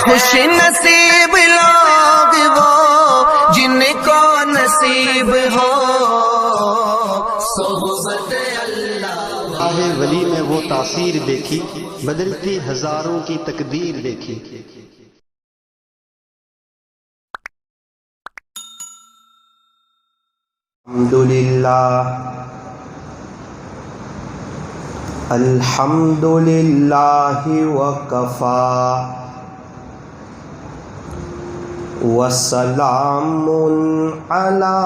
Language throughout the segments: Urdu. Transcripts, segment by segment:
خوش نصیب لوگ وہ جن کو نصیب ہو صحبت اللہ۔ آہ ولی میں وہ تاثیر دیکھی، بدلتی ہزاروں کی تقدیر دیکھی۔ الحمدللہ وکفی وسلام علی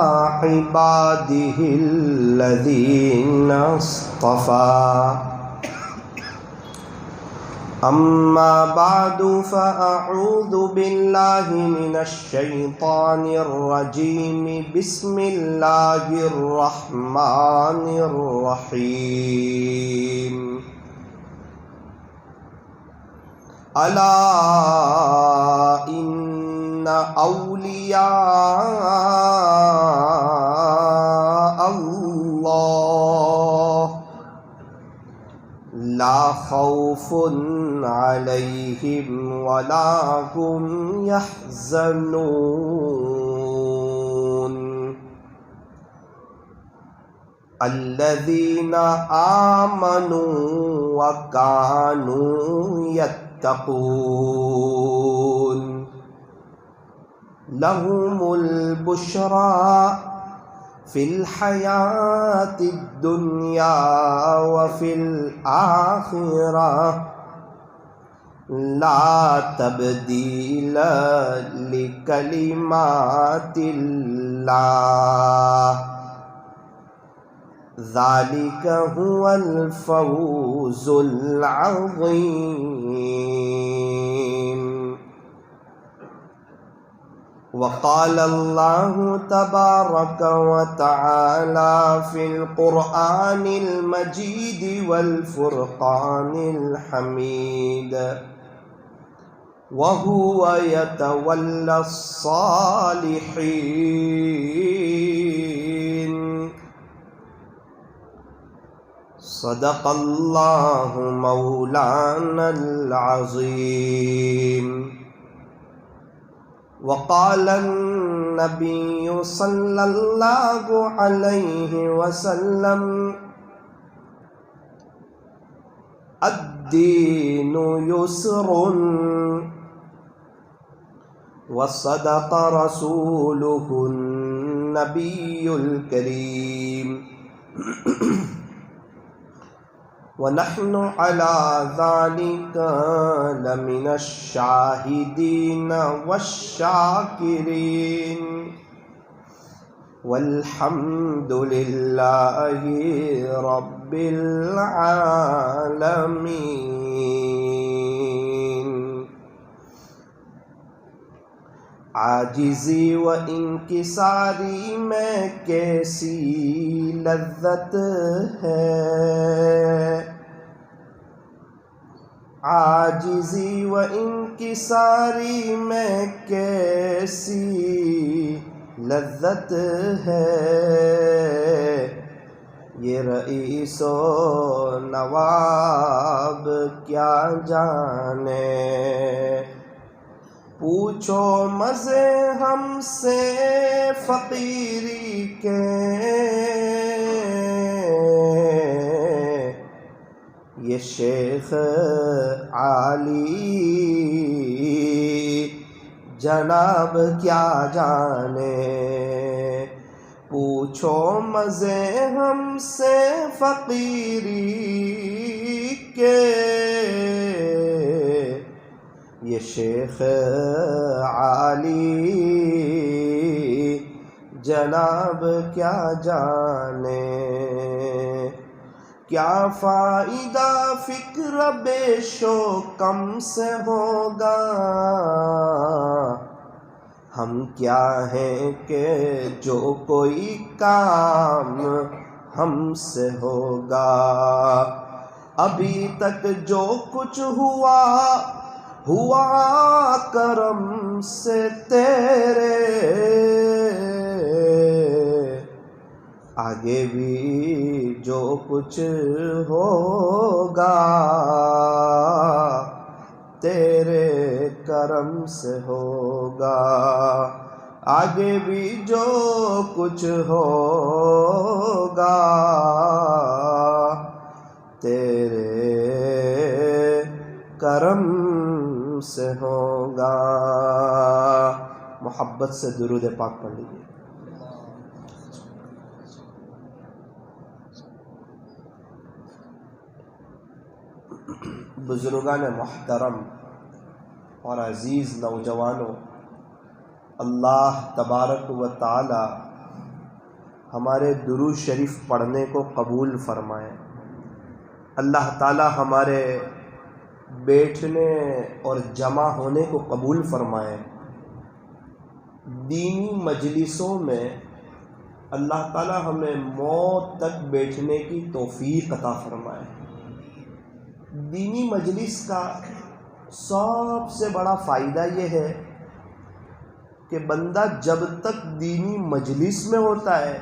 عبادہ الذین اصطفی، اما بعد فاعوذ باللہ من الشیطان الرجیم، بسم اللہ الرحمن الرحیم۔ الا ان اولیاء اللہ لا خوف علیہم ولا هم يحزنون، الذین آمنوا وکانوا یتقون، لهم البشری فی الحیاة الدنیا وفی الآخرہ، لا تبدیل لکلمات اللہ، ذالک هو الفوز العظیم۔ وقال اللہ تبارک وتعالی فی القرآن المجید والفرقان الحمید، وهو يتولى الصالحین، صدق اللہ مولانا العظیم۔ وقال النبی صلی اللہ علیہ وسلم، الدین یسر، وصدق رسولہ النبی الکریم، ونحن على ذلك لمن الشاهدين والشاكرين، والحمد لله رب العالمين۔ عاجزی و انکساری میں کیسی لذت ہے، عاجزی و انکساری میں کیسی لذت ہے، یہ رئیس و نواب کیا جانے، پوچھو مزے ہم سے فقیری کے، یہ شیخ عالی جناب کیا جانے، پوچھو مزے ہم سے فقیری کے، یہ شیخ عالی جناب کیا جانے، کیا فائدہ فکر بیش و کم سے ہوگا، ہم کیا ہیں کہ جو کوئی کام ہم سے ہوگا، ابھی تک جو کچھ ہوا کرم سے تیرے، آگے بھی جو کچھ ہوگا تیرے کرم سے ہوگا، آگے بھی جو کچھ ہوگا تیرے کرم سے ہوگا۔ محبت سے درود پاک پڑھ لیجیے۔ بزرگان محترم اور عزیز نوجوانوں، اللہ تبارک و تعالی ہمارے درود شریف پڑھنے کو قبول فرمائے۔ اللہ تعالی ہمارے بیٹھنے اور جمع ہونے کو قبول فرمائے۔ دینی مجلسوں میں اللہ تعالی ہمیں موت تک بیٹھنے کی توفیق عطا فرمائے۔ دینی مجلس کا سب سے بڑا فائدہ یہ ہے کہ بندہ جب تک دینی مجلس میں ہوتا ہے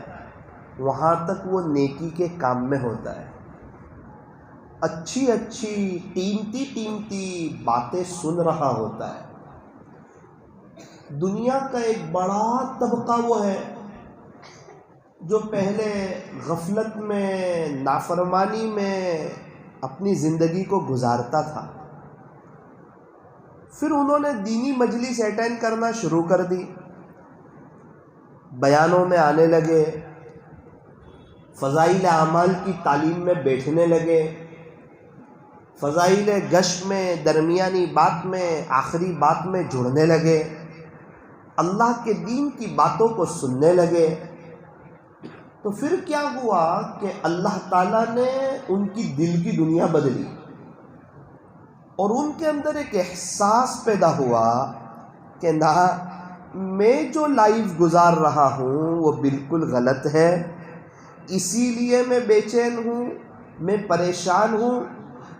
وہاں تک وہ نیکی کے کام میں ہوتا ہے، اچھی اچھی قیمتی باتیں سن رہا ہوتا ہے۔ دنیا کا ایک بڑا طبقہ وہ ہے جو پہلے غفلت میں، نافرمانی میں اپنی زندگی کو گزارتا تھا، پھر انہوں نے دینی مجلس اٹینڈ کرنا شروع کر دی، بیانوں میں آنے لگے، فضائل اعمال کی تعلیم میں بیٹھنے لگے، فضائل گشت میں، درمیانی بات میں، آخری بات میں جڑنے لگے، اللہ کے دین کی باتوں کو سننے لگے۔ تو پھر کیا ہوا کہ اللہ تعالیٰ نے ان کی دل کی دنیا بدلی اور ان کے اندر ایک احساس پیدا ہوا کہ نہ، میں جو لائف گزار رہا ہوں وہ بالکل غلط ہے، اسی لیے میں بے چین ہوں، میں پریشان ہوں۔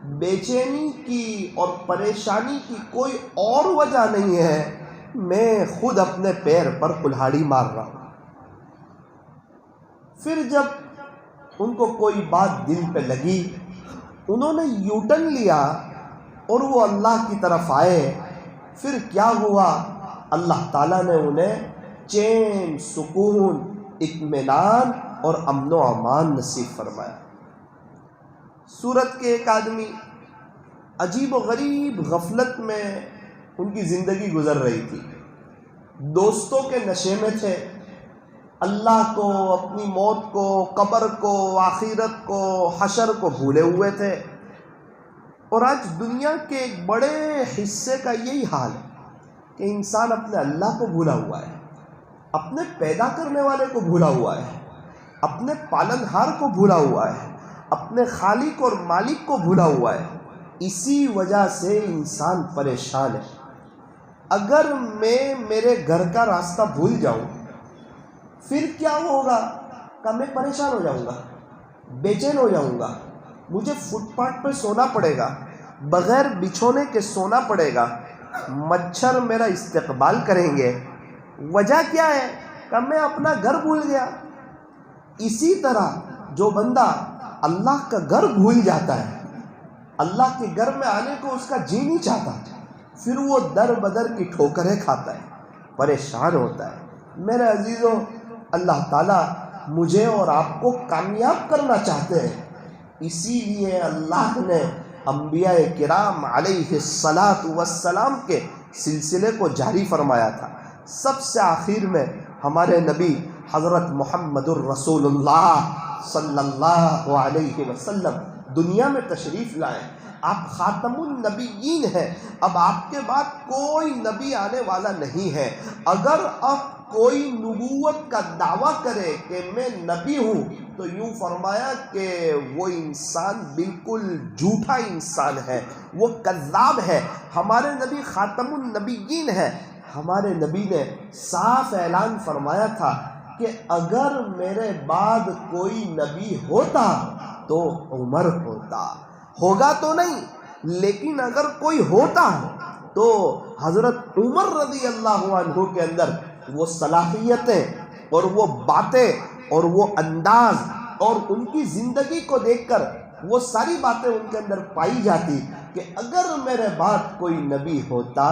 بے چینی کی اور پریشانی کی کوئی اور وجہ نہیں ہے، میں خود اپنے پیر پر کلہاڑی مار رہا ہوں۔ پھر جب ان کو کوئی بات دل پہ لگی، انہوں نے یو ٹرن لیا اور وہ اللہ کی طرف آئے۔ پھر کیا ہوا؟ اللہ تعالیٰ نے انہیں چین، سکون، اطمینان اور امن و امان نصیب فرمایا۔ سورت کے ایک آدمی عجیب و غریب غفلت میں ان کی زندگی گزر رہی تھی، دوستوں کے نشے میں تھے، اللہ کو، اپنی موت کو، قبر کو، آخرت کو، حشر کو بھولے ہوئے تھے۔ اور آج دنیا کے ایک بڑے حصے کا یہی حال ہے کہ انسان اپنے اللہ کو بھولا ہوا ہے، اپنے پیدا کرنے والے کو بھولا ہوا ہے، اپنے پالن ہار کو بھولا ہوا ہے، اپنے خالق اور مالک کو بھولا ہوا ہے۔ اسی وجہ سے انسان پریشان ہے۔ اگر میں میرے گھر کا راستہ بھول جاؤں پھر کیا ہوگا؟ کہ میں پریشان ہو جاؤں گا، بے چین ہو جاؤں گا، مجھے فٹ پاتھ پہ سونا پڑے گا، بغیر بچھونے کے سونا پڑے گا، مچھر میرا استقبال کریں گے۔ وجہ کیا ہے؟ کہ میں اپنا گھر بھول گیا۔ اسی طرح جو بندہ اللہ کا گھر بھول جاتا ہے، اللہ کے گھر میں آنے کو اس کا جی نہیں چاہتا، پھر وہ در بدر کی ٹھوکریں کھاتا ہے، پریشان ہوتا ہے۔ میرے عزیزوں، اللہ تعالیٰ مجھے اور آپ کو کامیاب کرنا چاہتے ہیں، اسی لیے اللہ نے انبیاء کرام علیہ السلام کے سلسلے کو جاری فرمایا تھا۔ سب سے آخر میں ہمارے نبی حضرت محمد الرسول اللہ صلی اللہ علیہ وسلم دنیا میں تشریف لائے۔ آپ خاتم النبیین ہیں، اب آپ کے بعد کوئی نبی آنے والا نہیں ہے۔ اگر اب کوئی نبوت کا دعویٰ کرے کہ میں نبی ہوں تو یوں فرمایا کہ وہ انسان بالکل جھوٹا انسان ہے، وہ کذاب ہے۔ ہمارے نبی خاتم النبیین ہیں۔ ہمارے نبی نے صاف اعلان فرمایا تھا کہ اگر میرے بعد کوئی نبی ہوتا تو عمر ہوگا تو نہیں، لیکن اگر کوئی ہوتا تو حضرت عمر رضی اللہ عنہ کے اندر وہ صلاحیتیں اور وہ باتیں اور وہ انداز اور ان کی زندگی کو دیکھ کر وہ ساری باتیں ان کے اندر پائی جاتی کہ اگر میرے بعد کوئی نبی ہوتا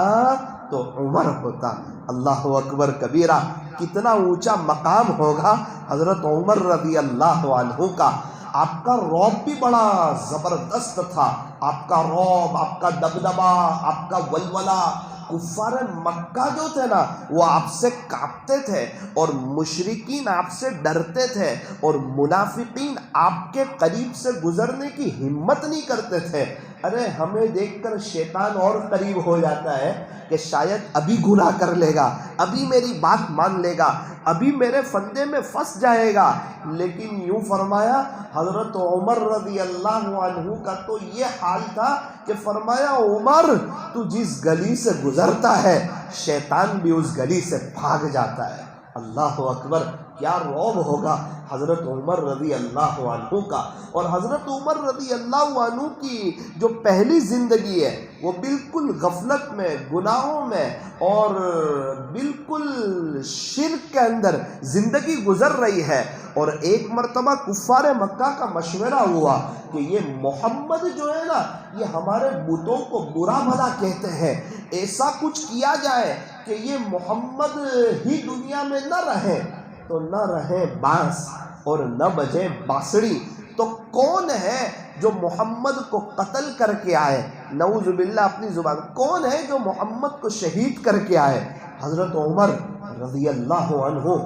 تو عمر ہوتا۔ اللہ اکبر کبیرہ، کتنا اونچا مقام ہوگا حضرت عمر رضی اللہ عنہ کا۔ آپ کا رعب بھی بڑا زبردست تھا، آپ کا رعب، آپ کا دبدبا، آپ کا ولولہ۔ کفار مکہ جو تھے نا وہ آپ سے کانپتے تھے، اور مشرکین آپ سے ڈرتے تھے، اور منافقین آپ کے قریب سے گزرنے کی ہمت نہیں کرتے تھے۔ ارے ہمیں دیکھ کر شیطان اور قریب ہو جاتا ہے کہ شاید ابھی گناہ کر لے گا، ابھی میری بات مان لے گا، ابھی میرے فندے میں پھنس جائے گا۔ لیکن یوں فرمایا حضرت عمر رضی اللہ عنہ کا تو یہ حال تھا کہ فرمایا عمر تو جس گلی سے گزرتا ہے شیطان بھی اس گلی سے بھاگ جاتا ہے۔ اللہ اکبر، کیا رعب ہوگا حضرت عمر رضی اللہ عنہ کا۔ اور حضرت عمر رضی اللہ عنہ کی جو پہلی زندگی ہے وہ بالکل غفلت میں، گناہوں میں اور بالکل شرک کے اندر زندگی گزر رہی ہے۔ اور ایک مرتبہ کفار مکہ کا مشورہ ہوا کہ یہ محمد جو ہے نا یہ ہمارے بتوں کو برا بھلا کہتے ہیں، ایسا کچھ کیا جائے کہ یہ محمد ہی دنیا میں نہ رہے، تو نہ رہے بانس اور نہ بجے بانسری۔ تو کون ہے جو محمد کو قتل کر کے آئے؟ نعوذ باللہ اپنی زبان، کون ہے جو محمد کو شہید کر کے آئے؟ حضرت عمر رضی اللہ عنہ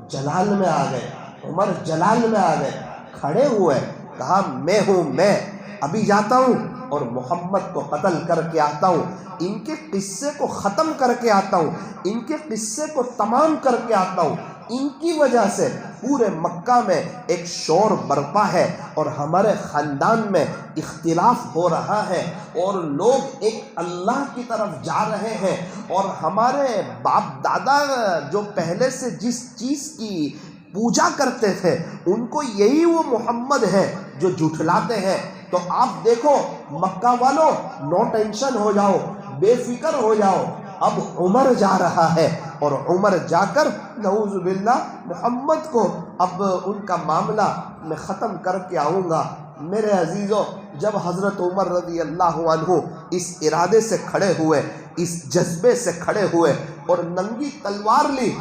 جلال میں آ گئے، عمر جلال میں آ گئے، کھڑے ہوئے، کہا میں ہوں، میں ابھی جاتا ہوں اور محمد کو قتل کر کے آتا ہوں، ان کے قصے کو ختم کر کے آتا ہوں، ان کے قصے کو تمام کر کے آتا ہوں۔ ان کی وجہ سے پورے مکہ میں ایک شور برپا ہے، اور ہمارے خاندان میں اختلاف ہو رہا ہے، اور لوگ ایک اللہ کی طرف جا رہے ہیں، اور ہمارے باپ دادا جو پہلے سے جس چیز کی پوجا کرتے تھے ان کو یہی وہ محمد ہے جو جھٹلاتے ہیں۔ تو آپ دیکھو مکہ والوں، نو ٹینشن ہو جاؤ، بے فکر ہو جاؤ، اب عمر جا رہا ہے، اور عمر جا کر نعوذ باللہ محمد کو اب ان کا معاملہ میں ختم کر کے آؤں گا۔ میرے عزیزوں، جب حضرت عمر رضی اللہ عنہ اس ارادے سے کھڑے ہوئے، اس جذبے سے کھڑے ہوئے اور ننگی تلوار لی،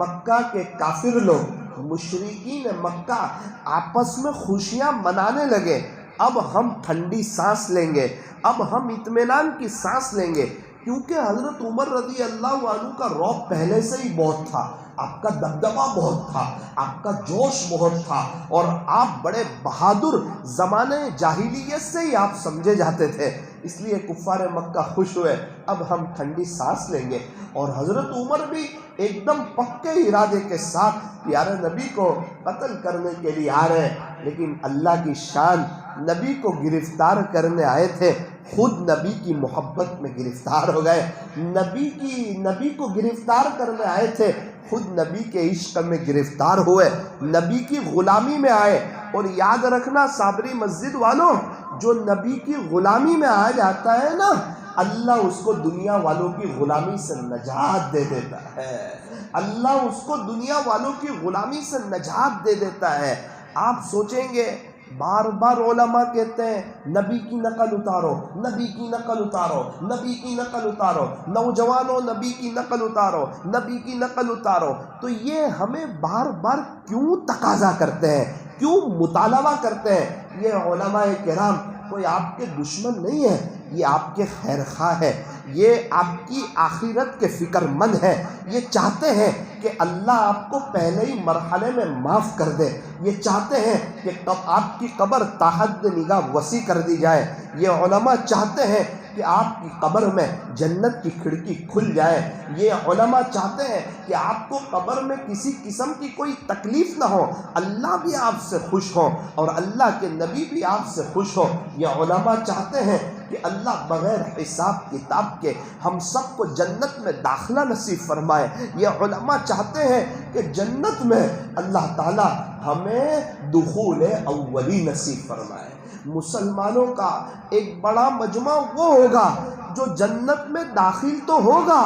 مکہ کے کافر لوگ، مشرکین مکہ آپس میں خوشیاں منانے لگے۔ اب ہم ٹھنڈی سانس لیں گے، اب ہم اطمینان کی سانس لیں گے، کیونکہ حضرت عمر رضی اللہ عنہ کا رعب پہلے سے ہی بہت تھا، آپ کا دبدبا بہت تھا، آپ کا جوش بہت تھا، اور آپ بڑے بہادر، زمانے جاہلیت سے ہی آپ سمجھے جاتے تھے۔ اس لیے کفار مکہ خوش ہوئے، اب ہم ٹھنڈی سانس لیں گے۔ اور حضرت عمر بھی ایک دم پکے ارادے کے ساتھ پیارے نبی کو قتل کرنے کے لیے آ رہے ہیں، لیکن اللہ کی شان، نبی کو گرفتار کرنے آئے تھے، خود نبی کی محبت میں گرفتار ہو گئے۔ نبی کو گرفتار کرنے آئے تھے، خود نبی کے عشق میں گرفتار ہوئے، نبی کی غلامی میں آئے۔ اور یاد رکھنا صابری مسجد والوں، جو نبی کی غلامی میں آ جاتا ہے نا، اللہ اس کو دنیا والوں کی غلامی سے نجات دے دیتا ہے، اللہ اس کو دنیا والوں کی غلامی سے نجات دے دیتا ہے۔ آپ سوچیں گے، بار بار علماء کہتے ہیں نبی کی نقل اتارو، نبی کی نقل اتارو، نبی کی نقل اتارو، نوجوانوں نبی کی نقل اتارو، نبی کی نقل اتارو۔ تو یہ ہمیں بار بار کیوں تقاضا کرتے ہیں، کیوں مطالبہ کرتے ہیں؟ یہ علماء کرام کوئی آپ کے دشمن نہیں ہے، یہ آپ کے خیر خواہ ہے، یہ آپ کی آخرت کے فکر مند ہے، یہ چاہتے ہیں کہ اللہ آپ کو پہلے ہی مرحلے میں معاف کر دے، یہ چاہتے ہیں کہ آپ کی قبر تحت نگاہ وسیع کر دی جائے، یہ علماء چاہتے ہیں کہ آپ کی قبر میں جنت کی کھڑکی کھل جائے، یہ علماء چاہتے ہیں کہ آپ کو قبر میں کسی قسم کی کوئی تکلیف نہ ہو، اللہ بھی آپ سے خوش ہو اور اللہ کے نبی بھی آپ سے خوش ہو۔ یہ علماء چاہتے ہیں کہ اللہ بغیر حساب کتاب کے ہم سب کو جنت میں داخلہ نصیب فرمائے۔ یہ علماء چاہتے ہیں کہ جنت میں اللہ تعالی ہمیں دخول اولی نصیب فرمائے۔ مسلمانوں کا ایک بڑا مجمع وہ ہوگا جو جنت میں داخل تو ہوگا،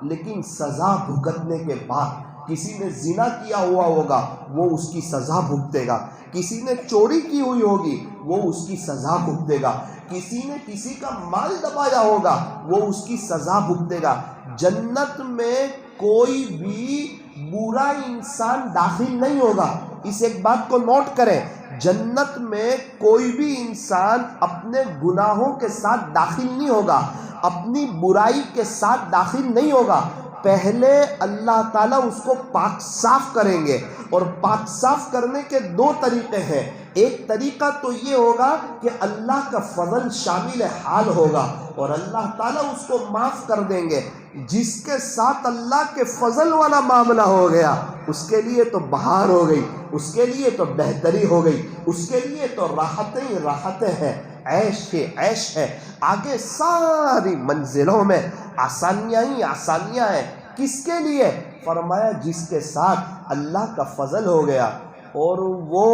لیکن سزا بھگتنے کے بعد کسی نے زنا کیا ہوا ہوگا وہ اس کی سزا بھگتے گا، کسی نے چوری کی ہوئی ہوگی وہ اس کی سزا بھگتے گا، کسی نے کسی کا مال دبایا ہوگا وہ اس کی سزا بھگتے گا۔ جنت میں کوئی بھی برا انسان داخل نہیں ہوگا۔ اس ایک بات کو نوٹ کریں، جنت میں کوئی بھی انسان اپنے گناہوں کے ساتھ داخل نہیں ہوگا، اپنی برائی کے ساتھ داخل نہیں ہوگا۔ پہلے اللہ تعالیٰ اس کو پاک صاف کریں گے، اور پاک صاف کرنے کے دو طریقے ہیں۔ ایک طریقہ تو یہ ہوگا کہ اللہ کا فضل شامل حال ہوگا اور اللہ تعالیٰ اس کو معاف کر دیں گے۔ جس کے ساتھ اللہ کے فضل والا معاملہ ہو گیا اس کے لیے تو بہار ہو گئی، اس کے لیے تو بہتری ہو گئی، اس کے لیے تو راحتیں ہی راحتیں ہیں، عیش ہی عیش ہے۔ آگے ساری منزلوں میں آسانیاں ہی آسانیاں ہیں۔ کس کے لیے؟ فرمایا جس کے ساتھ اللہ کا فضل ہو گیا، اور وہ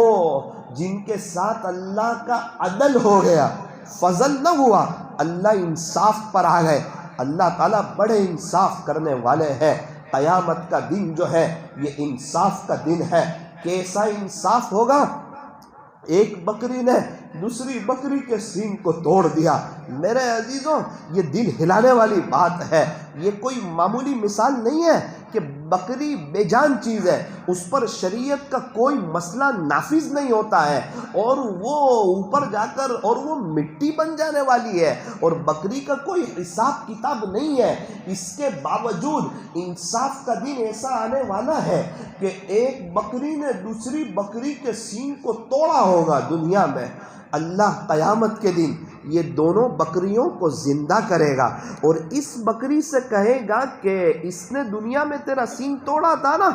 جن کے ساتھ اللہ کا عدل ہو گیا۔ فضل نہ ہوا، اللہ انصاف پر آ گئے۔ اللہ تعالیٰ بڑے انصاف کرنے والے ہیں۔ قیامت کا دن جو ہے یہ انصاف کا دن ہے۔ کیسا انصاف ہوگا؟ ایک بکری نے دوسری بکری کے سینگ کو توڑ دیا۔ میرے عزیزوں، یہ دل ہلانے والی بات ہے۔ یہ کوئی معمولی مثال نہیں ہے کہ بکری بے جان چیز ہے، اس پر شریعت کا کوئی مسئلہ نافذ نہیں ہوتا ہے، اور وہ اوپر جا کر اور وہ مٹی بن جانے والی ہے، اور بکری کا کوئی حساب کتاب نہیں ہے۔ اس کے باوجود انصاف کا دن ایسا آنے والا ہے کہ ایک بکری نے دوسری بکری کے سینگ کو توڑا ہوگا دنیا میں۔ اللہ قیامت کے دن یہ دونوں بکریوں کو زندہ کرے گا اور اس بکری سے کہے گا کہ اس نے دنیا میں تیرا سینگ توڑا تھا نا،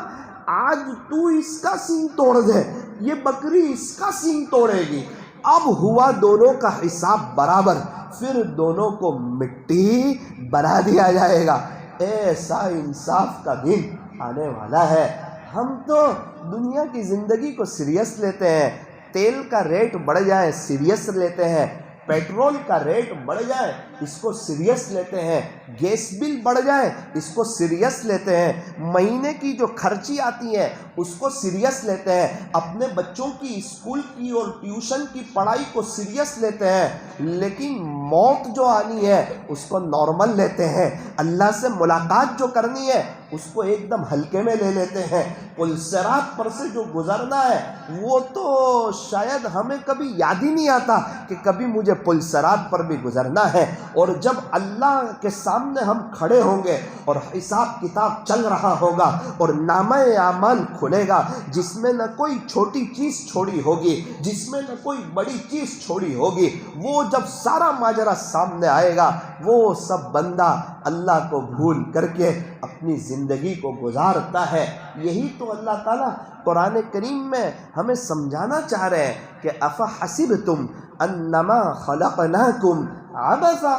آج تو اس کا سینگ توڑ دے، یہ بکری اس کا سینگ توڑے گی۔ اب ہوا دونوں کا حساب برابر، پھر دونوں کو مٹی بنا دیا جائے گا۔ ایسا انصاف کا دن آنے والا ہے۔ ہم تو دنیا کی زندگی کو سیریس لیتے ہیں، تیل کا ریٹ بڑھ جائے سیریس لیتے ہیں، پیٹرول کا ریٹ بڑھ جائے اس کو سیریس لیتے ہیں، گیس بل بڑھ جائے اس کو سیریس لیتے ہیں، مہینے کی جو خرچی آتی ہے اس کو سیریس لیتے ہیں، اپنے بچوں کی اسکول کی اور ٹیوشن کی پڑھائی کو سیریس لیتے ہیں، لیکن موت جو آنی ہے اس کو نارمل لیتے ہیں۔ اللہ سے ملاقات جو کرنی ہے اس کو ایک دم ہلکے میں لے لیتے ہیں۔ پل صراط پر سے جو گزرنا ہے وہ تو شاید ہمیں کبھی یاد ہی نہیں آتا کہ کبھی مجھے پل صراط پر بھی گزرنا ہے۔ اور جب اللہ کے سامنے ہم کھڑے ہوں گے اور حساب کتاب چل رہا ہوگا اور نامہ اعمال کھلے گا، جس میں نہ کوئی چھوٹی چیز چھوڑی ہوگی، جس میں نہ کوئی بڑی چیز چھوڑی ہوگی، وہ جب سارا ماجرا سامنے آئے گا وہ سب بندہ اللہ کو بھول کر کے اپنی زندگی کو گزارتا ہے۔ یہی تو اللہ تعالیٰ قرآن کریم میں ہمیں سمجھانا چاہ رہے ہیں کہ افحسبتم انما خلقناکم عبثا،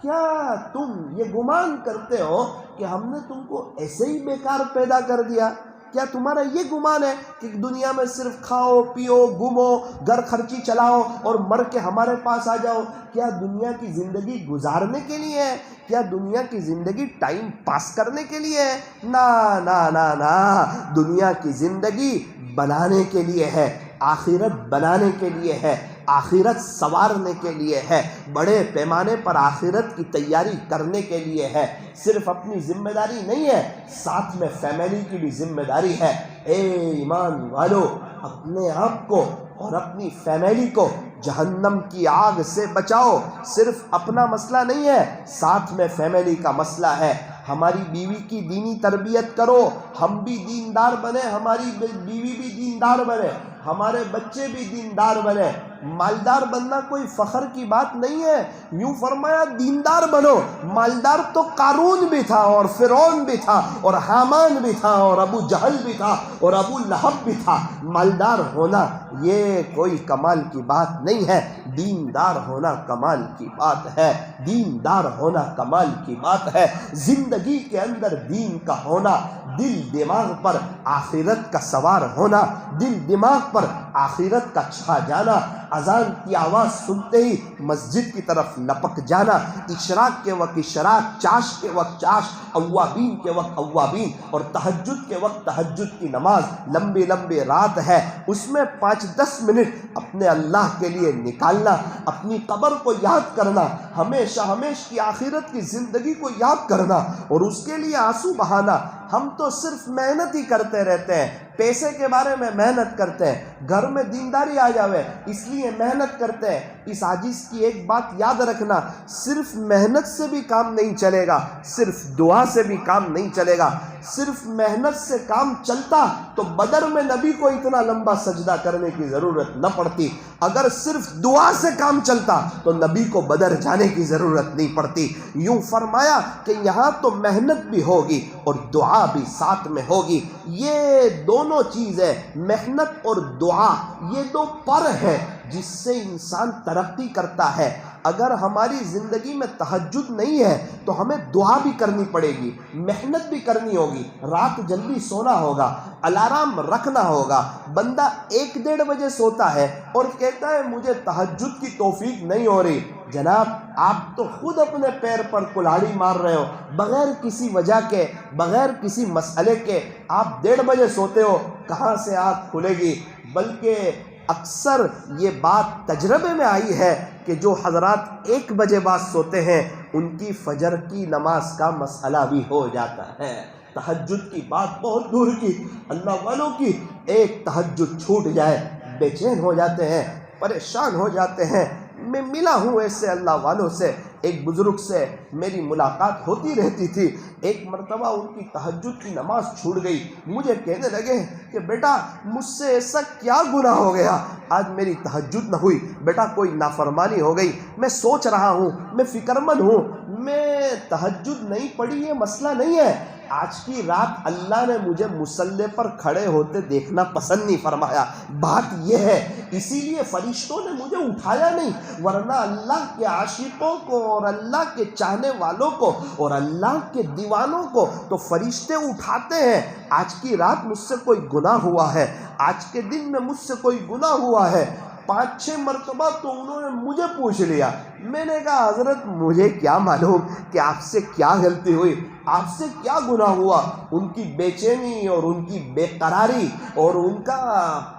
کیا تم یہ گمان کرتے ہو کہ ہم نے تم کو ایسے ہی بیکار پیدا کر دیا؟ کیا تمہارا یہ گمان ہے کہ دنیا میں صرف کھاؤ پیو گھومو گھر خرچی چلاؤ اور مر کے ہمارے پاس آ جاؤ؟ کیا دنیا کی زندگی گزارنے کے لیے ہے؟ کیا دنیا کی زندگی ٹائم پاس کرنے کے لیے ہے؟ نا نا نا نا، دنیا کی زندگی بنانے کے لیے ہے، آخرت بنانے کے لیے ہے، آخرت سنوارنے کے لیے ہے، بڑے پیمانے پر آخرت کی تیاری کرنے کے لیے ہے۔ صرف اپنی ذمہ داری نہیں ہے، ساتھ میں فیملی کی بھی ذمہ داری ہے۔ اے ایمان والو، اپنے آپ کو اور اپنی فیملی کو جہنم کی آگ سے بچاؤ۔ صرف اپنا مسئلہ نہیں ہے، ساتھ میں فیملی کا مسئلہ ہے۔ ہماری بیوی کی دینی تربیت کرو، ہم بھی دیندار بنے، ہماری بیوی بھی دیندار بنے، ہمارے بچے بھی دیندار بنے۔ مالدار بننا کوئی فخر کی بات نہیں ہے، یوں فرمایا دیندار بنو۔ مالدار تو قارون بھی تھا اور فرعون بھی تھا اور حامان بھی تھا اور ابو جہل بھی تھا اور ابو لہب بھی تھا۔ مالدار ہونا یہ کوئی کمال کی بات نہیں ہے، دیندار ہونا کمال کی بات ہے، دیندار ہونا کمال کی بات ہے۔ زندگی کے اندر دین کا ہونا، دل دماغ پر آخرت کا سوار ہونا، دل دماغ پر آخرت کا چھا جانا، اذان کی آواز سنتے ہی مسجد کی طرف لپک جانا، اشراق کے وقت اشراق، چاش کے وقت چاش، اوابین کے وقت اوابین، اور تہجد کے وقت تہجد کی نماز، لمبی لمبی رات ہے اس میں 5-10 منٹ اپنے اللہ کے لیے نکالنا، اپنی قبر کو یاد کرنا، ہمیشہ ہمیش کی آخرت کی زندگی کو یاد کرنا اور اس کے لیے آنسو بہانا۔ ہم تو صرف محنت ہی کرتے رہتے ہیں، پیسے کے بارے میں محنت کرتے ہیں، گھر میں دینداری آ جاوے اس لیے محنت کرتے ہیں۔ اس عاجز کی ایک بات یاد رکھنا، صرف محنت سے بھی کام نہیں چلے گا، صرف دعا سے بھی کام نہیں چلے گا۔ صرف محنت سے کام چلتا تو بدر میں نبی کو اتنا لمبا سجدہ کرنے کی ضرورت نہ پڑتی، اگر صرف دعا سے کام چلتا تو نبی کو بدر جانے کی ضرورت نہیں پڑتی۔ یوں فرمایا کہ یہاں تو محنت بھی ہوگی اور دعا بھی ساتھ میں ہوگی۔ یہ دونوں چیزیں، محنت اور دعا، یہ دو پر ہیں جس سے انسان ترقی کرتا ہے۔ اگر ہماری زندگی میں تہجد نہیں ہے تو ہمیں دعا بھی کرنی پڑے گی، محنت بھی کرنی ہوگی، رات جلدی سونا ہوگا، الارم رکھنا ہوگا۔ بندہ 1-1:30 بجے سوتا ہے اور کہتا ہے مجھے تہجد کی توفیق نہیں ہو رہی۔ جناب آپ تو خود اپنے پیر پر کلہاڑی مار رہے ہو، بغیر کسی وجہ کے، بغیر کسی مسئلے کے آپ 1:30 بجے سوتے ہو، کہاں سے آنکھ کھلے گی؟ بلکہ اکثر یہ بات تجربے میں آئی ہے کہ جو حضرات 1 بجے بعد سوتے ہیں ان کی فجر کی نماز کا مسئلہ بھی ہو جاتا ہے۔ تہجد کی بات بہت دور کی، اللہ والوں کی ایک تہجد چھوٹ جائے بے چین ہو جاتے ہیں، پریشان ہو جاتے ہیں۔ میں ملا ہوں ایسے اللہ والوں سے، ایک بزرگ سے میری ملاقات ہوتی رہتی تھی۔ ایک مرتبہ ان کی تہجد کی نماز چھوٹ گئی، مجھے کہنے لگے کہ بیٹا مجھ سے ایسا کیا گناہ ہو گیا آج میری تہجد نہ ہوئی؟ بیٹا کوئی نافرمانی ہو گئی؟ میں سوچ رہا ہوں، میں فکر مند ہوں، میں تہجد نہیں پڑھی یہ مسئلہ نہیں ہے، آج کی رات اللہ نے مجھے مصلی پر کھڑے ہوتے دیکھنا پسند نہیں فرمایا، بات یہ ہے۔ اسی لیے فرشتوں نے مجھے اٹھایا نہیں، ورنہ اللہ کے عاشقوں کو اور اللہ کے چاہنے والوں کو اور اللہ کے دیوانوں کو تو فرشتے اٹھاتے ہیں۔ آج کی رات مجھ سے کوئی گناہ ہوا ہے، آج کے دن میں مجھ سے کوئی گناہ ہوا ہے۔ 5-6 مرتبہ تو انہوں نے مجھے پوچھ لیا۔ میں نے کہا حضرت مجھے کیا معلوم کہ آپ سے کیا غلطی ہوئی، آپ سے کیا گناہ ہوا؟ ان کی بے چینی اور ان کی بے قراری اور ان کا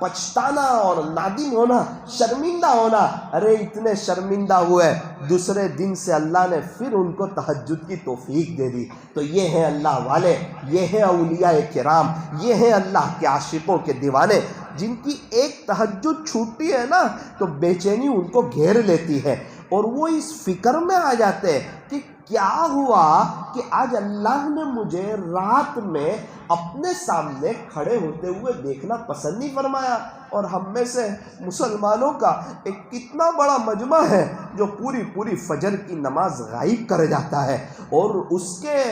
پچھتانا اور نادم ہونا، شرمندہ ہونا، ارے اتنے شرمندہ ہوئے، دوسرے دن سے اللہ نے پھر ان کو تہجد کی توفیق دے دی۔ تو یہ ہیں اللہ والے، یہ ہیں اولیاء کرام، یہ ہیں اللہ کے عاشقوں کے دیوانے، جن کی ایک تہجد چھوٹتی ہے نا تو بے چینی ان کو گھیر لیتی ہے اور وہ اس فکر میں آ جاتے ہیں کہ کیا ہوا کہ آج اللہ نے مجھے رات میں اپنے سامنے کھڑے ہوتے ہوئے دیکھنا پسند نہیں فرمایا۔ اور ہم میں سے مسلمانوں کا ایک کتنا بڑا مجمع ہے جو پوری فجر کی نماز غائب کر جاتا ہے اور اس کے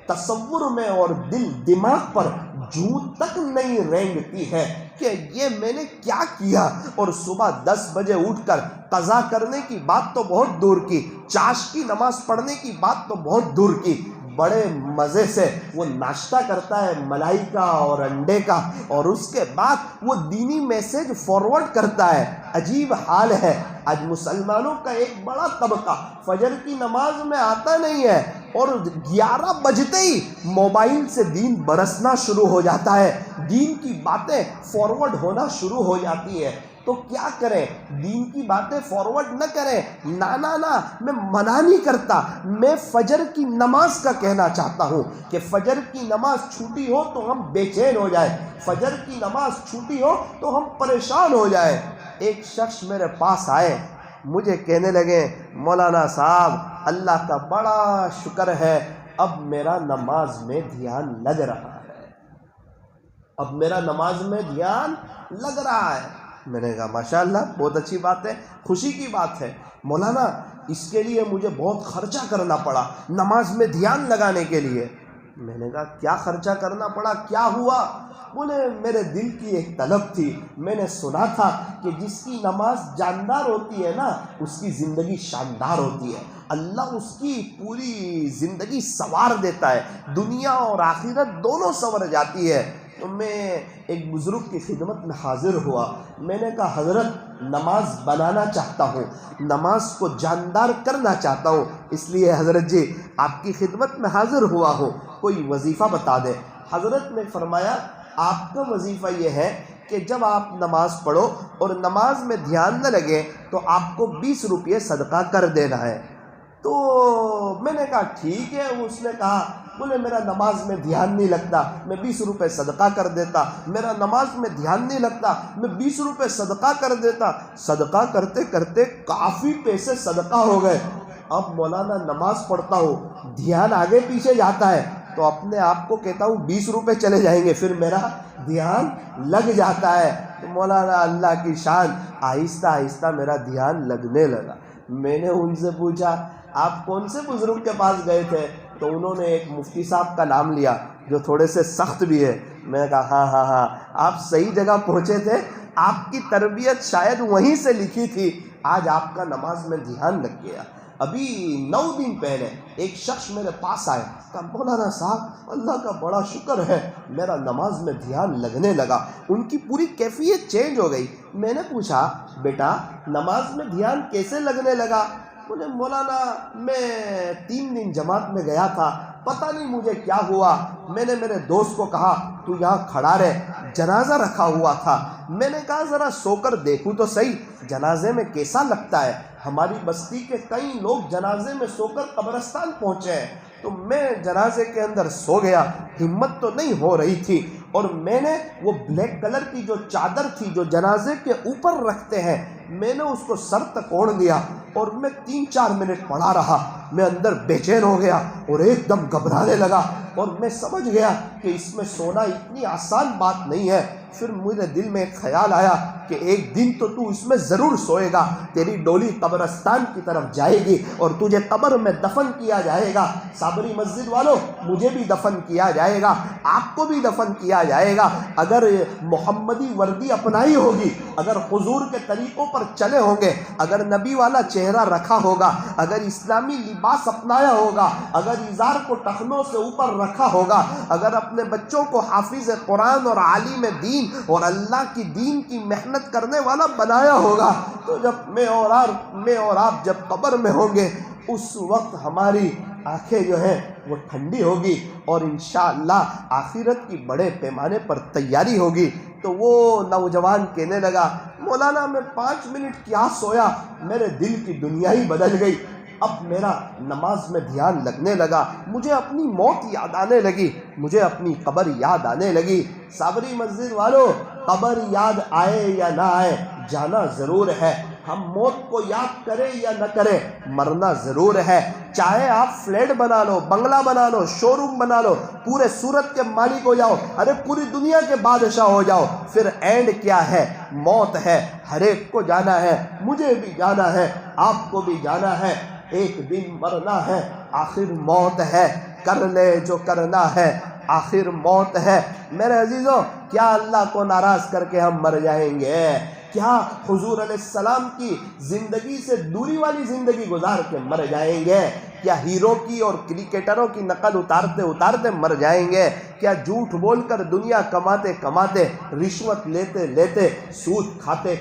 تصور میں اور دل دماغ پر جوں تک نہیں رینگتی ہے کہ یہ میں نے کیا کیا، اور صبح 10 بجے اٹھ کر قضا کرنے کی بات تو بہت دور کی، چاش کی نماز پڑھنے کی بات تو بہت دور کی، بڑے مزے سے وہ ناشتہ کرتا ہے ملائی کا اور انڈے کا، اور اس کے بعد وہ دینی میسج فارورڈ کرتا ہے۔ عجیب حال ہے، آج مسلمانوں کا ایک بڑا طبقہ فجر کی نماز میں آتا نہیں ہے اور 11 بجتے ہی موبائل سے دین برسنا شروع ہو جاتا ہے، دین کی باتیں فارورڈ ہونا شروع ہو جاتی ہے۔ تو کیا کریں؟ دین کی باتیں فارورڈ نہ کریں، نا میں منع نہیں کرتا، میں فجر کی نماز کا کہنا چاہتا ہوں کہ فجر کی نماز چھوٹی ہو تو ہم بے چین ہو جائیں، فجر کی نماز چھوٹی ہو تو ہم پریشان ہو جائیں۔ ایک شخص میرے پاس آئے، مجھے کہنے لگے مولانا صاحب اللہ کا بڑا شکر ہے اب میرا نماز میں دھیان لگ رہا ہے، اب میرا نماز میں دھیان لگ رہا ہے۔ میں نے کہا ماشاءاللہ بہت اچھی بات ہے، خوشی کی بات ہے۔ مولانا اس کے لیے مجھے بہت خرچہ کرنا پڑا نماز میں دھیان لگانے کے لیے۔ میں نے کہا کیا خرچہ کرنا پڑا، کیا ہوا؟ بولے میرے دل کی ایک طلب تھی، میں نے سنا تھا کہ جس کی نماز جاندار ہوتی ہے نا اس کی زندگی شاندار ہوتی ہے، اللہ اس کی پوری زندگی سنوار دیتا ہے، دنیا اور آخرت دونوں سنور جاتی ہے۔ تو میں ایک بزرگ کی خدمت میں حاضر ہوا. میں نے کہا حضرت نماز بنانا چاہتا ہوں, نماز کو جاندار کرنا چاہتا ہوں, اس لیے حضرت جی آپ کی خدمت میں حاضر ہوا ہوں, کوئی وظیفہ بتا دیں. حضرت نے فرمایا آپ کا وظیفہ یہ ہے کہ جب آپ نماز پڑھو اور نماز میں دھیان نہ لگے تو آپ کو 20 روپے صدقہ کر دینا ہے. تو میں نے کہا ٹھیک ہے. اس نے کہا بولے میرا نماز میں دھیان نہیں لگتا, میں 20 روپے صدقہ کر دیتا. میرا نماز میں دھیان نہیں لگتا, میں 20 روپے صدقہ کر دیتا. صدقہ کرتے کرتے کافی پیسے صدقہ ہو گئے. اب مولانا نماز پڑھتا ہوں, دھیان آگے پیچھے جاتا ہے تو اپنے آپ کو کہتا ہوں 20 روپے چلے جائیں گے, پھر میرا دھیان لگ جاتا ہے. تو مولانا اللہ کی شان, آہستہ آہستہ میرا دھیان لگنے لگا. میں نے ان سے پوچھا آپ کون سے بزرگ کے پاس گئے تھے؟ تو انہوں نے ایک مفتی صاحب کا نام لیا جو تھوڑے سے سخت بھی ہے. میں نے کہا ہاں آپ صحیح جگہ پہنچے تھے, آپ کی تربیت شاید وہیں سے لکھی تھی, آج آپ کا نماز میں دھیان لگ گیا. ابھی 9 دن پہلے ایک شخص میرے پاس آئے, کہا مولانا صاحب اللہ کا بڑا شکر ہے میرا نماز میں دھیان لگنے لگا. ان کی پوری کیفیت چینج ہو گئی. میں نے پوچھا بیٹا نماز میں دھیان کیسے لگنے لگا؟ بولے مولانا میں 3 دن جماعت میں گیا تھا, پتہ نہیں مجھے کیا ہوا, میں نے میرے دوست کو کہا تو یہاں کھڑا رہ, جنازہ رکھا ہوا تھا. میں نے کہا ذرا سو کر دیکھوں تو صحیح جنازے میں کیسا لگتا ہے. ہماری بستی کے کئی لوگ جنازے میں سو کر قبرستان پہنچے ہیں. تو میں جنازے کے اندر سو گیا, ہمت تو نہیں ہو رہی تھی, اور میں نے وہ بلیک کلر کی جو چادر تھی جو جنازے کے اوپر رکھتے ہیں, میں نے اس کو سر تک اوڑھ دیا اور میں 3-4 منٹ پڑھا رہا. میں اندر بے چین ہو گیا اور ایک دم گھبرانے لگا, اور میں سمجھ گیا کہ اس میں سونا اتنی آسان بات نہیں ہے. پھر میرے دل میں ایک خیال آیا کہ ایک دن تو اس میں ضرور سوئے گا, تیری ڈولی قبرستان کی طرف جائے گی اور تجھے قبر میں دفن کیا جائے گا. صابری مسجد والوں مجھے بھی دفن کیا جائے گا, آپ کو بھی دفن کیا جائے گا. اگر محمدی وردی اپنائی ہوگی, اگر حضور کے طریقوں پر چلے ہوں گے, اگر نبی والا چہرہ رکھا ہوگا, اگر اسلامی لباس اپنایا ہوگا, اگر ازار کو ٹخنوں سے اوپر رکھا ہوگا, اگر اپنے بچوں کو حافظ قرآن اور عالم دین اور اللہ کی دین کی محنت کرنے والا بنایا ہوگا, تو جب میں اور آپ جب قبر میں ہوں گے اس وقت ہماری آنکھیں جو ہیں وہ ٹھنڈی ہوگی اور انشاءاللہ آخرت کی بڑے پیمانے پر تیاری ہوگی. تو وہ نوجوان کہنے لگا مولانا میں 5 منٹ کیا سویا, میرے دل کی دنیا ہی بدل گئی. اب میرا نماز میں دھیان لگنے لگا, مجھے اپنی موت یاد آنے لگی, مجھے اپنی قبر یاد آنے لگی. صابری مسجد والوں قبر یاد آئے یا نہ آئے جانا ضرور ہے. ہم موت کو یاد کریں یا نہ کریں مرنا ضرور ہے. چاہے آپ فلیٹ بنا لو, بنگلہ بنا لو, شو روم بنا لو, پورے سورت کے مالک ہو جاؤ, ارے پوری دنیا کے بادشاہ ہو جاؤ, پھر اینڈ کیا ہے؟ موت ہے. ہر ایک کو جانا ہے, مجھے بھی جانا ہے, آپ کو بھی جانا ہے. ایک دن مرنا ہے, آخر موت ہے. کر لے جو کرنا ہے, آخر موت ہے. میرے عزیزوں کیا اللہ کو ناراض کر کے ہم مر جائیں گے؟ کیا حضور علیہ السلام کی زندگی سے دوری والی زندگی گزار کے مر جائیں گے؟ کیا ہیرو کی اور کرکٹروں کی نقل اتارتے مر جائیں گے؟ کیا جھوٹ بول کر دنیا کماتے رشوت لیتے سود کھاتے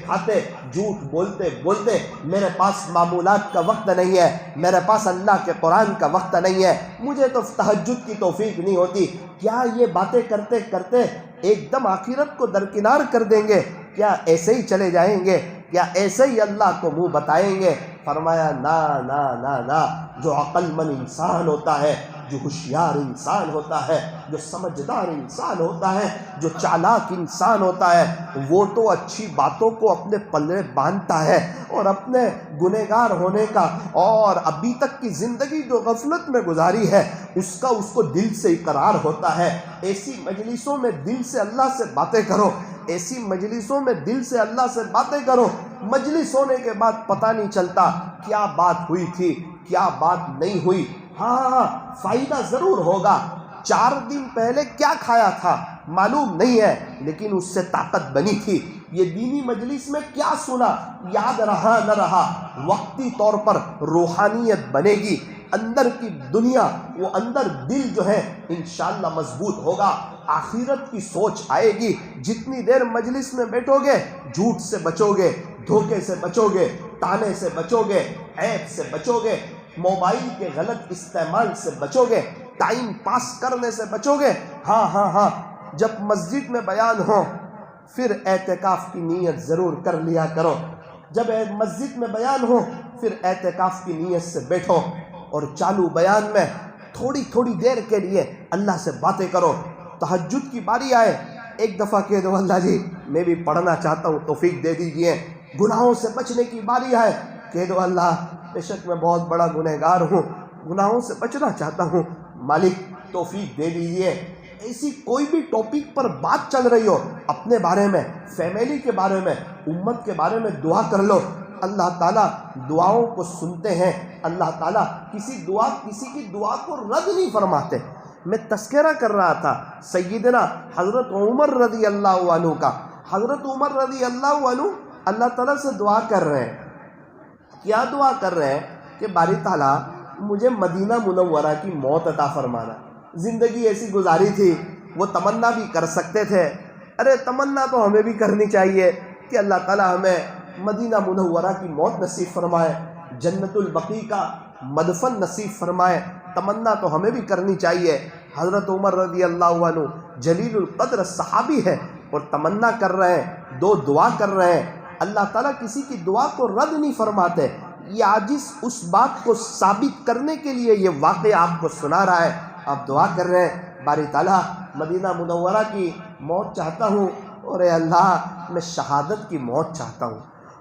جھوٹ بولتے میرے پاس معمولات کا وقت نہیں ہے, میرے پاس اللہ کے قرآن کا وقت نہیں ہے, مجھے تو تہجد کی توفیق نہیں ہوتی, کیا یہ باتیں کرتے ایک دم آخرت کو درکنار کر دیں گے؟ کیا ایسے ہی چلے جائیں گے؟ کیا ایسے ہی اللہ کو منہ بتائیں گے؟ فرمایا نا. جو عقل مند انسان ہوتا ہے, جو ہوشیار انسان ہوتا ہے, جو سمجھدار انسان ہوتا ہے, جو چالاک انسان ہوتا ہے, وہ تو اچھی باتوں کو اپنے پلے باندھتا ہے اور اپنے گنہگار ہونے کا اور ابھی تک کی زندگی جو غفلت میں گزاری ہے اس کو دل سے اقرار ہوتا ہے. ایسی مجلسوں میں دل سے اللہ سے باتیں کرو, ایسی مجلسوں میں دل سے اللہ سے باتیں کرو. مجلس ہونے کے بعد پتہ نہیں چلتا کیا بات ہوئی تھی, کیا بات نہیں ہوئی. ہاں فائدہ ضرور ہوگا. 4 دن پہلے کیا کھایا تھا معلوم نہیں ہے, لیکن اس سے طاقت بنی تھی. یہ دینی مجلس میں کیا سنا یاد رہا نہ رہا, وقتی طور پر روحانیت بنے گی. اندر کی دنیا, وہ اندر دل جو ہے انشاءاللہ مضبوط ہوگا. آخرت کی سوچ آئے گی. جتنی دیر مجلس میں بیٹھو گے جھوٹ سے بچو گے, دھوکے سے بچو گے, تانے سے بچو گے, عیب سے بچو گے, موبائل کے غلط استعمال سے بچو گے, ٹائم پاس کرنے سے بچو گے. ہاں جب مسجد میں بیان ہو پھر اعتکاف کی نیت ضرور کر لیا کرو. جب مسجد میں بیان ہو پھر اعتکاف کی نیت سے بیٹھو اور چالو بیان میں تھوڑی دیر کے لیے اللہ سے باتیں کرو. تہجد کی باری آئے ایک دفعہ کہہ دو اللہ جی میں بھی پڑھنا چاہتا ہوں توفیق دے دیجئے. گناہوں سے بچنے کی باری آئے کہہ دو اللہ بے شک میں بہت بڑا گنہگار ہوں, گناہوں سے بچنا چاہتا ہوں, مالک توفیق دے دیجئے. ایسی کوئی بھی ٹاپک پر بات چل رہی ہو, اپنے بارے میں, فیملی کے بارے میں, امت کے بارے میں دعا کر لو. اللہ تعالیٰ دعاؤں کو سنتے ہیں. اللہ تعالیٰ کسی کی دعا کو رد نہیں فرماتے. میں تذکرہ کر رہا تھا سیدنا حضرت عمر رضی اللہ عنہ کا. حضرت عمر رضی اللہ عنہ اللہ تعالیٰ سے دعا کر رہے ہیں. کیا دعا کر رہے ہیں کہ باری تعالیٰ مجھے مدینہ منورہ کی موت عطا فرمانا. زندگی ایسی گزاری تھی, وہ تمنا بھی کر سکتے تھے. ارے تمنا تو ہمیں بھی کرنی چاہیے کہ اللہ تعالیٰ ہمیں مدینہ منورہ کی موت نصیب فرمائے, جنت البقیع کا مدفن نصیب فرمائے. تمنا تو ہمیں بھی کرنی چاہیے. حضرت عمر رضی اللہ عنہ جلیل القدر صحابی ہے اور تمنا کر رہے ہیں, دعا کر رہے ہیں. اللہ تعالیٰ کسی کی دعا کو رد نہیں فرماتے. یہ عاجز اس بات کو ثابت کرنے کے لیے یہ واقعہ آپ کو سنا رہا ہے. آپ دعا کر رہے ہیں باری تعالیٰ مدینہ منورہ کی موت چاہتا ہوں, اور اے اللہ میں شہادت کی موت چاہتا ہوں.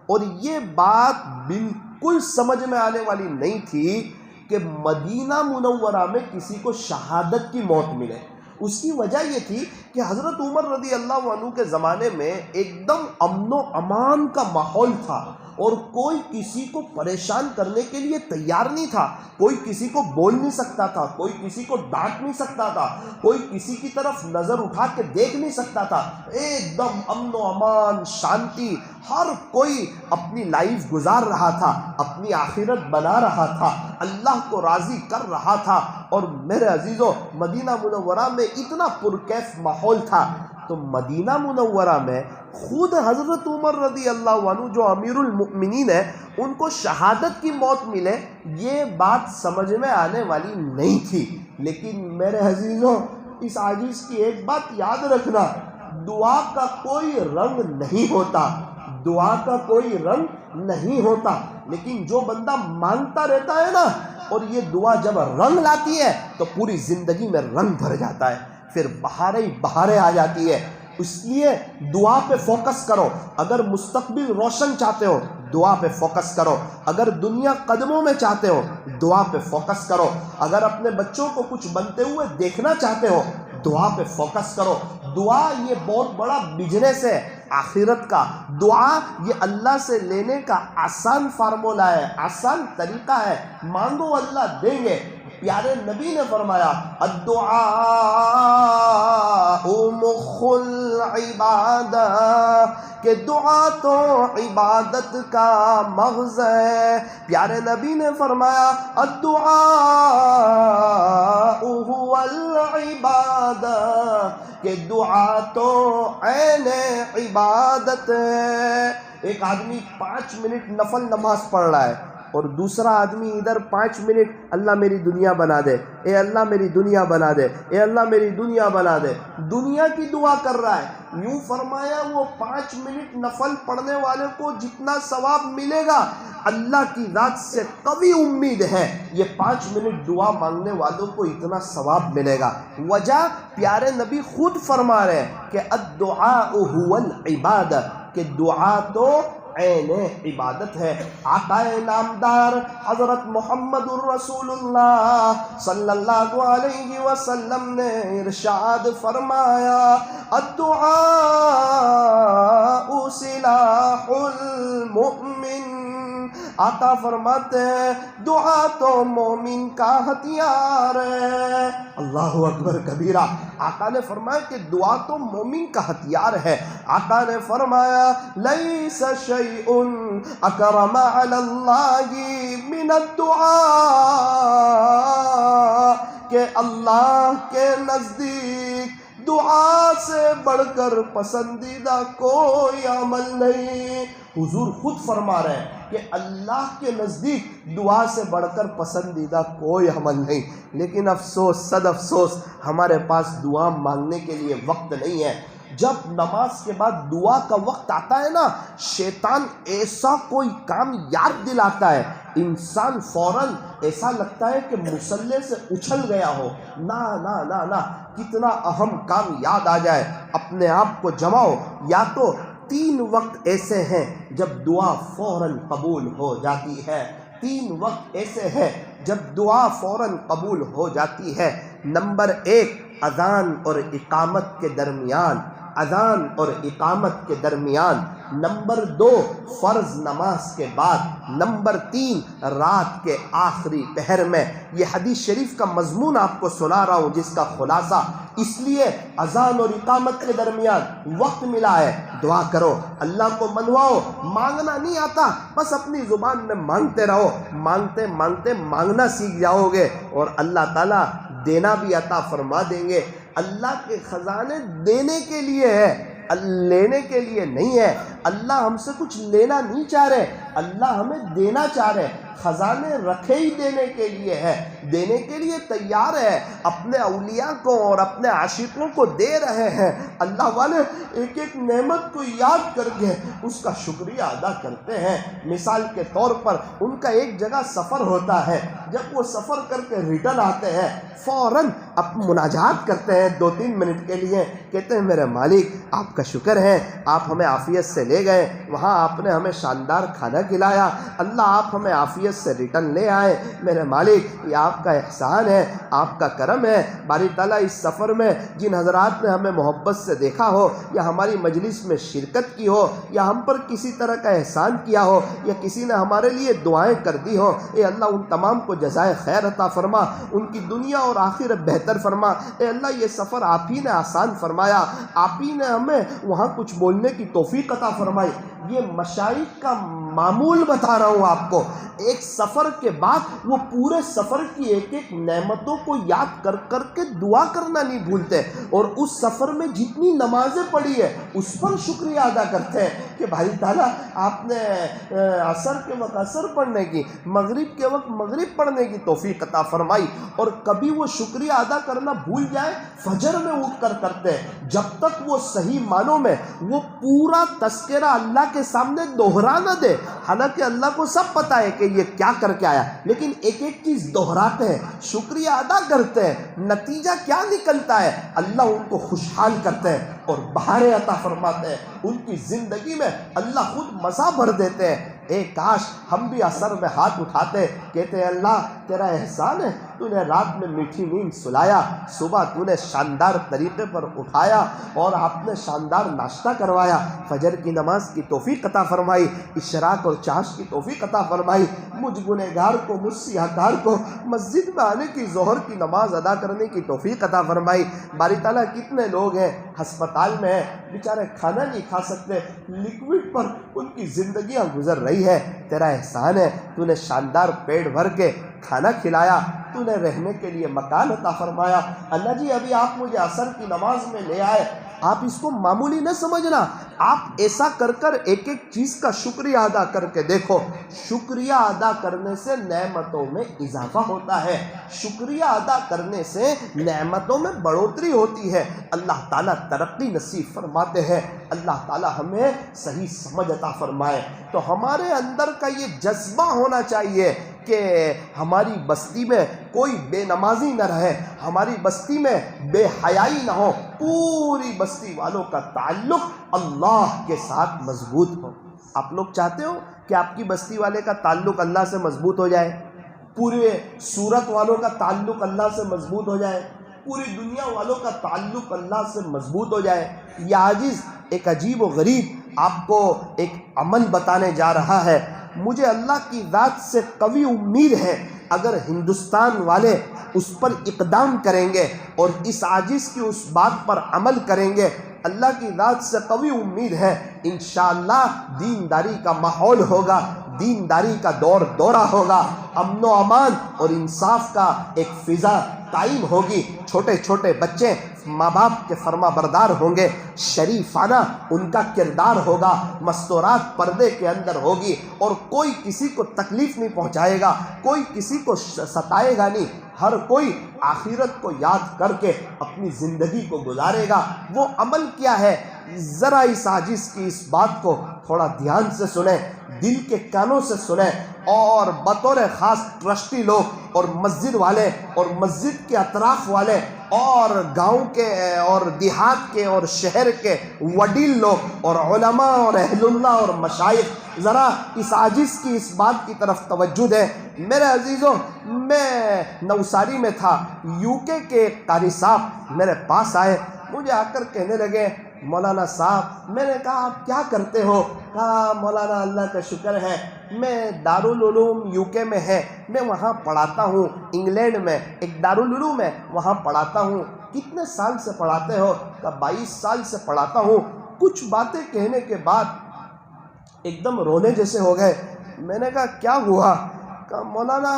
اور یہ بات بالکل سمجھ میں آنے والی نہیں تھی کہ مدینہ منورہ میں کسی کو شہادت کی موت ملے. اس کی وجہ یہ تھی کہ حضرت عمر رضی اللہ عنہ کے زمانے میں ایک دم امن و امان کا ماحول تھا, اور کوئی کسی کو پریشان کرنے کے لیے تیار نہیں تھا. کوئی کسی کو بول نہیں سکتا تھا, کوئی کسی کو ڈانٹ نہیں سکتا تھا, کوئی کسی کی طرف نظر اٹھا کے دیکھ نہیں سکتا تھا. ایک دم امن و امان, شانتی, ہر کوئی اپنی لائف گزار رہا تھا, اپنی آخرت بنا رہا تھا, اللہ کو راضی کر رہا تھا. اور میرے عزیزوں مدینہ منورہ میں اتنا پرکیف ماحول تھا. تو مدینہ منورہ میں خود حضرت عمر رضی اللہ عنہ جو امیر المؤمنین ہیں ان کو شہادت کی موت ملے, یہ بات سمجھ میں آنے والی نہیں تھی. لیکن میرے عزیزوں اس عاجز کی ایک بات یاد رکھنا, دعا کا کوئی رنگ نہیں ہوتا, دعا کا کوئی رنگ نہیں ہوتا. لیکن جو بندہ مانگتا رہتا ہے نا, اور یہ دعا جب رنگ لاتی ہے تو پوری زندگی میں رنگ بھر جاتا ہے, پھر بہاریں آ جاتی ہے. اس لیے دعا پہ فوکس کرو. اگر مستقبل روشن چاہتے ہو دعا پہ فوکس کرو. اگر دنیا قدموں میں چاہتے ہو دعا پہ فوکس کرو. اگر اپنے بچوں کو کچھ بنتے ہوئے دیکھنا چاہتے ہو دعا پہ فوکس کرو. دعا یہ بہت بڑا بزنس ہے آخرت کا. دعا یہ اللہ سے لینے کا آسان فارمولہ ہے, آسان طریقہ ہے. مانگو اللہ دیں گے. پیارے نبی نے فرمایا الدعاء مخ العبادہ, کہ دعا تو عبادت کا مغز ہے. پیارے نبی نے فرمایا الدعاء هو العبادہ, کہ دعا تو عین عبادت ہے. ایک آدمی 5 منٹ نفل نماز پڑھ رہا ہے اور دوسرا آدمی ادھر 5 منٹ اللہ میری دنیا بنا دے, اے اللہ میری دنیا بنا دے, اے اللہ میری دنیا بنا دے, دنیا کی دعا کر رہا ہے. یوں فرمایا وہ 5 منٹ نفل پڑھنے والے کو جتنا ثواب ملے گا اللہ کی ذات سے قوی امید ہے یہ 5 منٹ دعا مانگنے والوں کو اتنا ثواب ملے گا. وجہ پیارے نبی خود فرما رہے ہیں کہ الدعاء هو العبادہ, کہ دعا تو عین عبادت ہے. آقا نامدار حضرت محمد الرسول اللہ صلی اللہ علیہ وسلم نے ارشاد فرمایا الدعاء سلاح المؤمن. آقا فرماتے ہیں دعا تو مومن کا ہتھیار ہے. اللہ اکبر کبیرہ. آقا نے فرمایا کہ دعا تو مومن کا ہتھیار ہے. آقا نے فرمایا لیس شیء اکرم علی اللہ من الدعاء, کہ اللہ کے نزدیک دعا سے بڑھ کر پسندیدہ کوئی عمل نہیں. حضور خود فرما رہے ہیں کہ اللہ کے نزدیک دعا سے بڑھ کر پسندیدہ کوئی عمل نہیں. لیکن افسوس، صد افسوس، ہمارے پاس دعا مانگنے کے لیے وقت نہیں ہے. جب نماز کے بعد دعا کا وقت آتا ہے نا، شیطان ایسا کوئی کام یاد دلاتا ہے، انسان فوراً ایسا لگتا ہے کہ مصلی سے اچھل گیا ہو. نا نا نا نا، کتنا اہم کام یاد آ جائے. اپنے آپ کو جماؤ. یا تو 3 وقت ایسے ہیں جب دعا فوراً قبول ہو جاتی ہے. 3 وقت ایسے ہیں جب دعا فوراً قبول ہو جاتی ہے. نمبر 1، اذان اور اقامت کے درمیان. اذان اور اقامت کے درمیان. نمبر 2، فرض نماز کے بعد. نمبر 3، رات کے آخری پہر میں. یہ حدیث شریف کا مضمون آپ کو سنا رہا ہوں، جس کا خلاصہ اس لیے اذان اور اقامت کے درمیان وقت ملا ہے. دعا کرو، اللہ کو منواؤ. مانگنا نہیں آتا، بس اپنی زبان میں مانگتے رہو. مانگتے مانگتے مانگنا سیکھ جاؤ گے اور اللہ تعالیٰ دینا بھی عطا فرما دیں گے. اللہ کے خزانے دینے کے لیے ہے، لینے کے لیے نہیں ہے. اللہ ہم سے کچھ لینا نہیں چاہ رہے، اللہ ہمیں دینا چاہ رہے. خزانے رکھے ہی دینے کے لیے ہے، دینے کے لیے تیار ہے. اپنے اولیاء کو اور اپنے عاشقوں کو دے رہے ہیں. اللہ والے ایک ایک نعمت کو یاد کر کے اس کا شکریہ ادا کرتے ہیں. مثال کے طور پر ان کا ایک جگہ سفر ہوتا ہے، جب وہ سفر کر کے ریٹرن آتے ہیں فوراً مناجات کرتے ہیں 2-3 منٹ کے لیے. کہتے ہیں میرے مالک آپ کا شکر ہے، آپ ہمیں عافیت سے لے گئے، وہاں آپ نے ہمیں شاندار کھانا کھلایا. اللہ آپ ہمیں عافیت سے ریٹرن لے آئے. میرے مالک یہ آپ کا احسان ہے، آپ کا کرم ہے. باری تعالیٰ اس سفر میں جن حضرات نے ہمیں محبت سے دیکھا ہو، یا ہماری مجلس میں شرکت کی ہو، یا ہم پر کسی طرح کا احسان کیا ہو، یا کسی نے ہمارے لیے دعائیں کر دی ہو، اے اللہ ان تمام کو جزائے خیر عطا فرما، ان کی دنیا اور آخرت بہتر فرما. اے اللہ یہ سفر آپ ہی نے آسان فرمایا، آپ ہی نے ہمیں وہاں کچھ بولنے کی توفیق عطا فرمائی. یہ مشائخ کا معمول بتا رہا ہوں آپ کو. ایک سفر کے بعد وہ پورے سفر کی ایک ایک نعمتوں کو یاد کر کر کے دعا کرنا نہیں بھولتے، اور اس سفر میں جتنی نمازیں پڑھی ہے اس پر شکریہ ادا کرتے ہیں کہ بھائی تعالیٰ آپ نے عصر کے وقت عصر پڑھنے کی، مغرب کے وقت مغرب پڑھنے کی توفیق عطا فرمائی. اور کبھی وہ شکریہ ادا کرنا بھول جائے فجر میں اٹھ کر کرتے ہیں، جب تک وہ صحیح معنوں میں وہ پورا تذکرہ اللہ کے سامنے دوہرا نہ دے. حالانکہ اللہ کو سب پتہ ہے کہ یہ کیا کر کے آیا، لیکن ایک ایک چیز دوہراتے ہیں، شکریہ ادا کرتے ہیں. نتیجہ کیا نکلتا ہے؟ اللہ ان کو خوشحال کرتے ہیں اور بہاریں عطا فرماتے ہیں. ان کی زندگی میں اللہ خود مزہ بھر دیتے ہیں. اے کاش ہم بھی عصر میں ہاتھ اٹھاتے، کہتے ہیں اللہ تیرا احسان ہے، تو نے رات میں میٹھی نیند سلایا، صبح تو نے شاندار طریقے پر اٹھایا اور آپ نے شاندار ناشتہ کروایا، فجر کی نماز کی توفیق عطا فرمائی، اشراق اور چاش کی توفیق عطا فرمائی. مجھ گنہگار کو، مجھ سیاہکار کو مسجد میں آنے کی، ظہر کی نماز ادا کرنے کی توفیق عطا فرمائی. باری تعالیٰ کتنے لوگ ہیں ہسپتال میں ہیں، بیچارے کھانا نہیں کھا سکتے، لیکوڈ پر ان کی زندگیاں گزر رہی ہے. تیرا احسان ہے، تو نے شاندار پیٹ بھر کے کھانا کھلایا، تو نے رہنے کے لیے مکان عطا فرمایا. اللہ جی ابھی آپ مجھے عصر کی نماز میں لے آئے، آپ اس کو معمولی نہ سمجھنا، آپ ایسا کر کر ایک ایک چیز کا شکریہ ادا کر کے دیکھو. شکریہ ادا کرنے سے نعمتوں میں اضافہ ہوتا ہے، شکریہ ادا کرنے سے نعمتوں میں بڑھوتری ہوتی ہے. اللہ تعالیٰ ترقی نصیب فرماتے ہیں. اللہ تعالیٰ ہمیں صحیح سمجھ عطا فرمائے. تو ہمارے اندر کا یہ جذبہ ہونا چاہیے کہ ہماری بستی میں کوئی بے نمازی نہ رہے، ہماری بستی میں بے حیائی نہ ہو، پوری بستی والوں کا تعلق اللہ کے ساتھ مضبوط ہو. آپ لوگ چاہتے ہو کہ آپ کی بستی والے کا تعلق اللہ سے مضبوط ہو جائے، پورے سورت والوں کا تعلق اللہ سے مضبوط ہو جائے، پوری دنیا والوں کا تعلق اللہ سے مضبوط ہو جائے. یہ عاجز ایک عجیب و غریب آپ کو ایک عمل بتانے جا رہا ہے. مجھے اللہ کی ذات سے قوی امید ہے اگر ہندوستان والے اس پر اقدام کریں گے اور اس عاجز کی اس بات پر عمل کریں گے، اللہ کی ذات سے قوی امید ہے انشاءاللہ دینداری کا ماحول ہوگا، دینداری کا دور دورہ ہوگا، امن و امان اور انصاف کا ایک فضا قائم ہوگی، چھوٹے چھوٹے بچے ماں باپ کے فرما بردار ہوں گے، شریفانہ ان کا کردار ہوگا، مستورات پردے کے اندر ہوگی، اور کوئی کسی کو تکلیف نہیں پہنچائے گا، کوئی کسی کو ستائے گا نہیں، ہر کوئی آخرت کو یاد کر کے اپنی زندگی کو گزارے گا۔ وہ عمل کیا ہے؟ ذرا اس عاجز کی اس بات کو تھوڑا دھیان سے سنیں، دل کے کانوں سے سنیں، اور بطور خاص ٹرسٹی لوگ اور مسجد والے اور مسجد کے اطراف والے اور گاؤں کے اور دیہات کے اور شہر کے وڈیل لوگ اور علماء اور اہل اللہ اور مشائخ ذرا اس عاجز کی اس بات کی طرف توجہ دیں۔ میرے عزیزوں، میں نوساری میں تھا، UK کے قاری صاحب میرے پاس آئے، مجھے آ کر کہنے لگے مولانا صاحب، میں نے کہا آپ کیا کرتے ہو؟ کہا مولانا اللہ کا شکر ہے، میں دارالعلوم UK میں ہے، میں وہاں پڑھاتا ہوں، انگلینڈ میں ایک دارالعلوم ہے وہاں پڑھاتا ہوں۔ کتنے سال سے پڑھاتے ہو؟ کہا 22 سال سے پڑھاتا ہوں۔ کچھ باتیں کہنے کے بعد ایک دم رونے جیسے ہو گئے۔ میں نے کہا کیا ہوا؟ کہا مولانا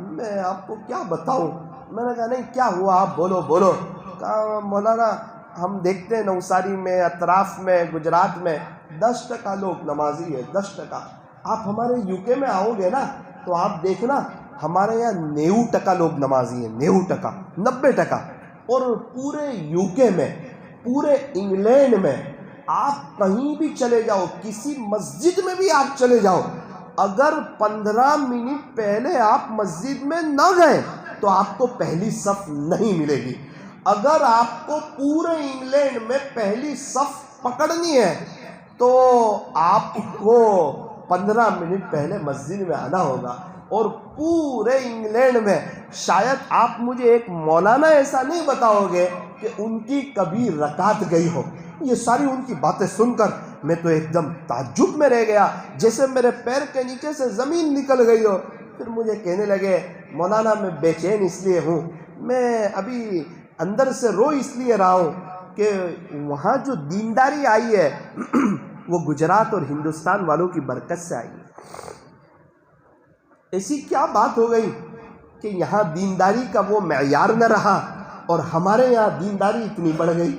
میں آپ کو کیا بتاؤں؟ میں نے کہا نہیں کیا ہوا، آپ بولو بولو۔ کہا مولانا ہم دیکھتے ہیں نوساری میں، اطراف میں، گجرات میں 10% لوگ نمازی ہے، 10%۔ آپ ہمارے UK میں آؤ گے نا تو آپ دیکھنا ہمارے یہاں 90% لوگ نمازی ہیں، 90%، 90%۔ اور پورے UK میں، پورے انگلینڈ میں آپ کہیں بھی چلے جاؤ، کسی مسجد میں بھی آپ چلے جاؤ، اگر 15 منٹ پہلے آپ مسجد میں نہ گئے تو آپ کو پہلی صف نہیں ملے گی۔ اگر آپ کو پورے انگلینڈ میں پہلی صف پکڑنی ہے تو آپ کو 15 منٹ پہلے مسجد میں آنا ہوگا۔ اور پورے انگلینڈ میں شاید آپ مجھے ایک مولانا ایسا نہیں بتاؤ گے کہ ان کی کبھی رکعت گئی ہو۔ یہ ساری ان کی باتیں سن کر میں تو ایک دم تعجب میں رہ گیا، جیسے میرے پیر کے نیچے سے زمین نکل گئی ہو۔ پھر مجھے کہنے لگے مولانا میں بے چین اس لیے ہوں، میں ابھی اندر سے رو اس لیے رہا ہوں کہ وہاں جو دینداری آئی ہے وہ گجرات اور ہندوستان والوں کی برکت سے آئی ہے۔ ایسی کیا بات ہو گئی کہ یہاں دینداری کا وہ معیار نہ رہا اور ہمارے یہاں دینداری اتنی بڑھ گئی؟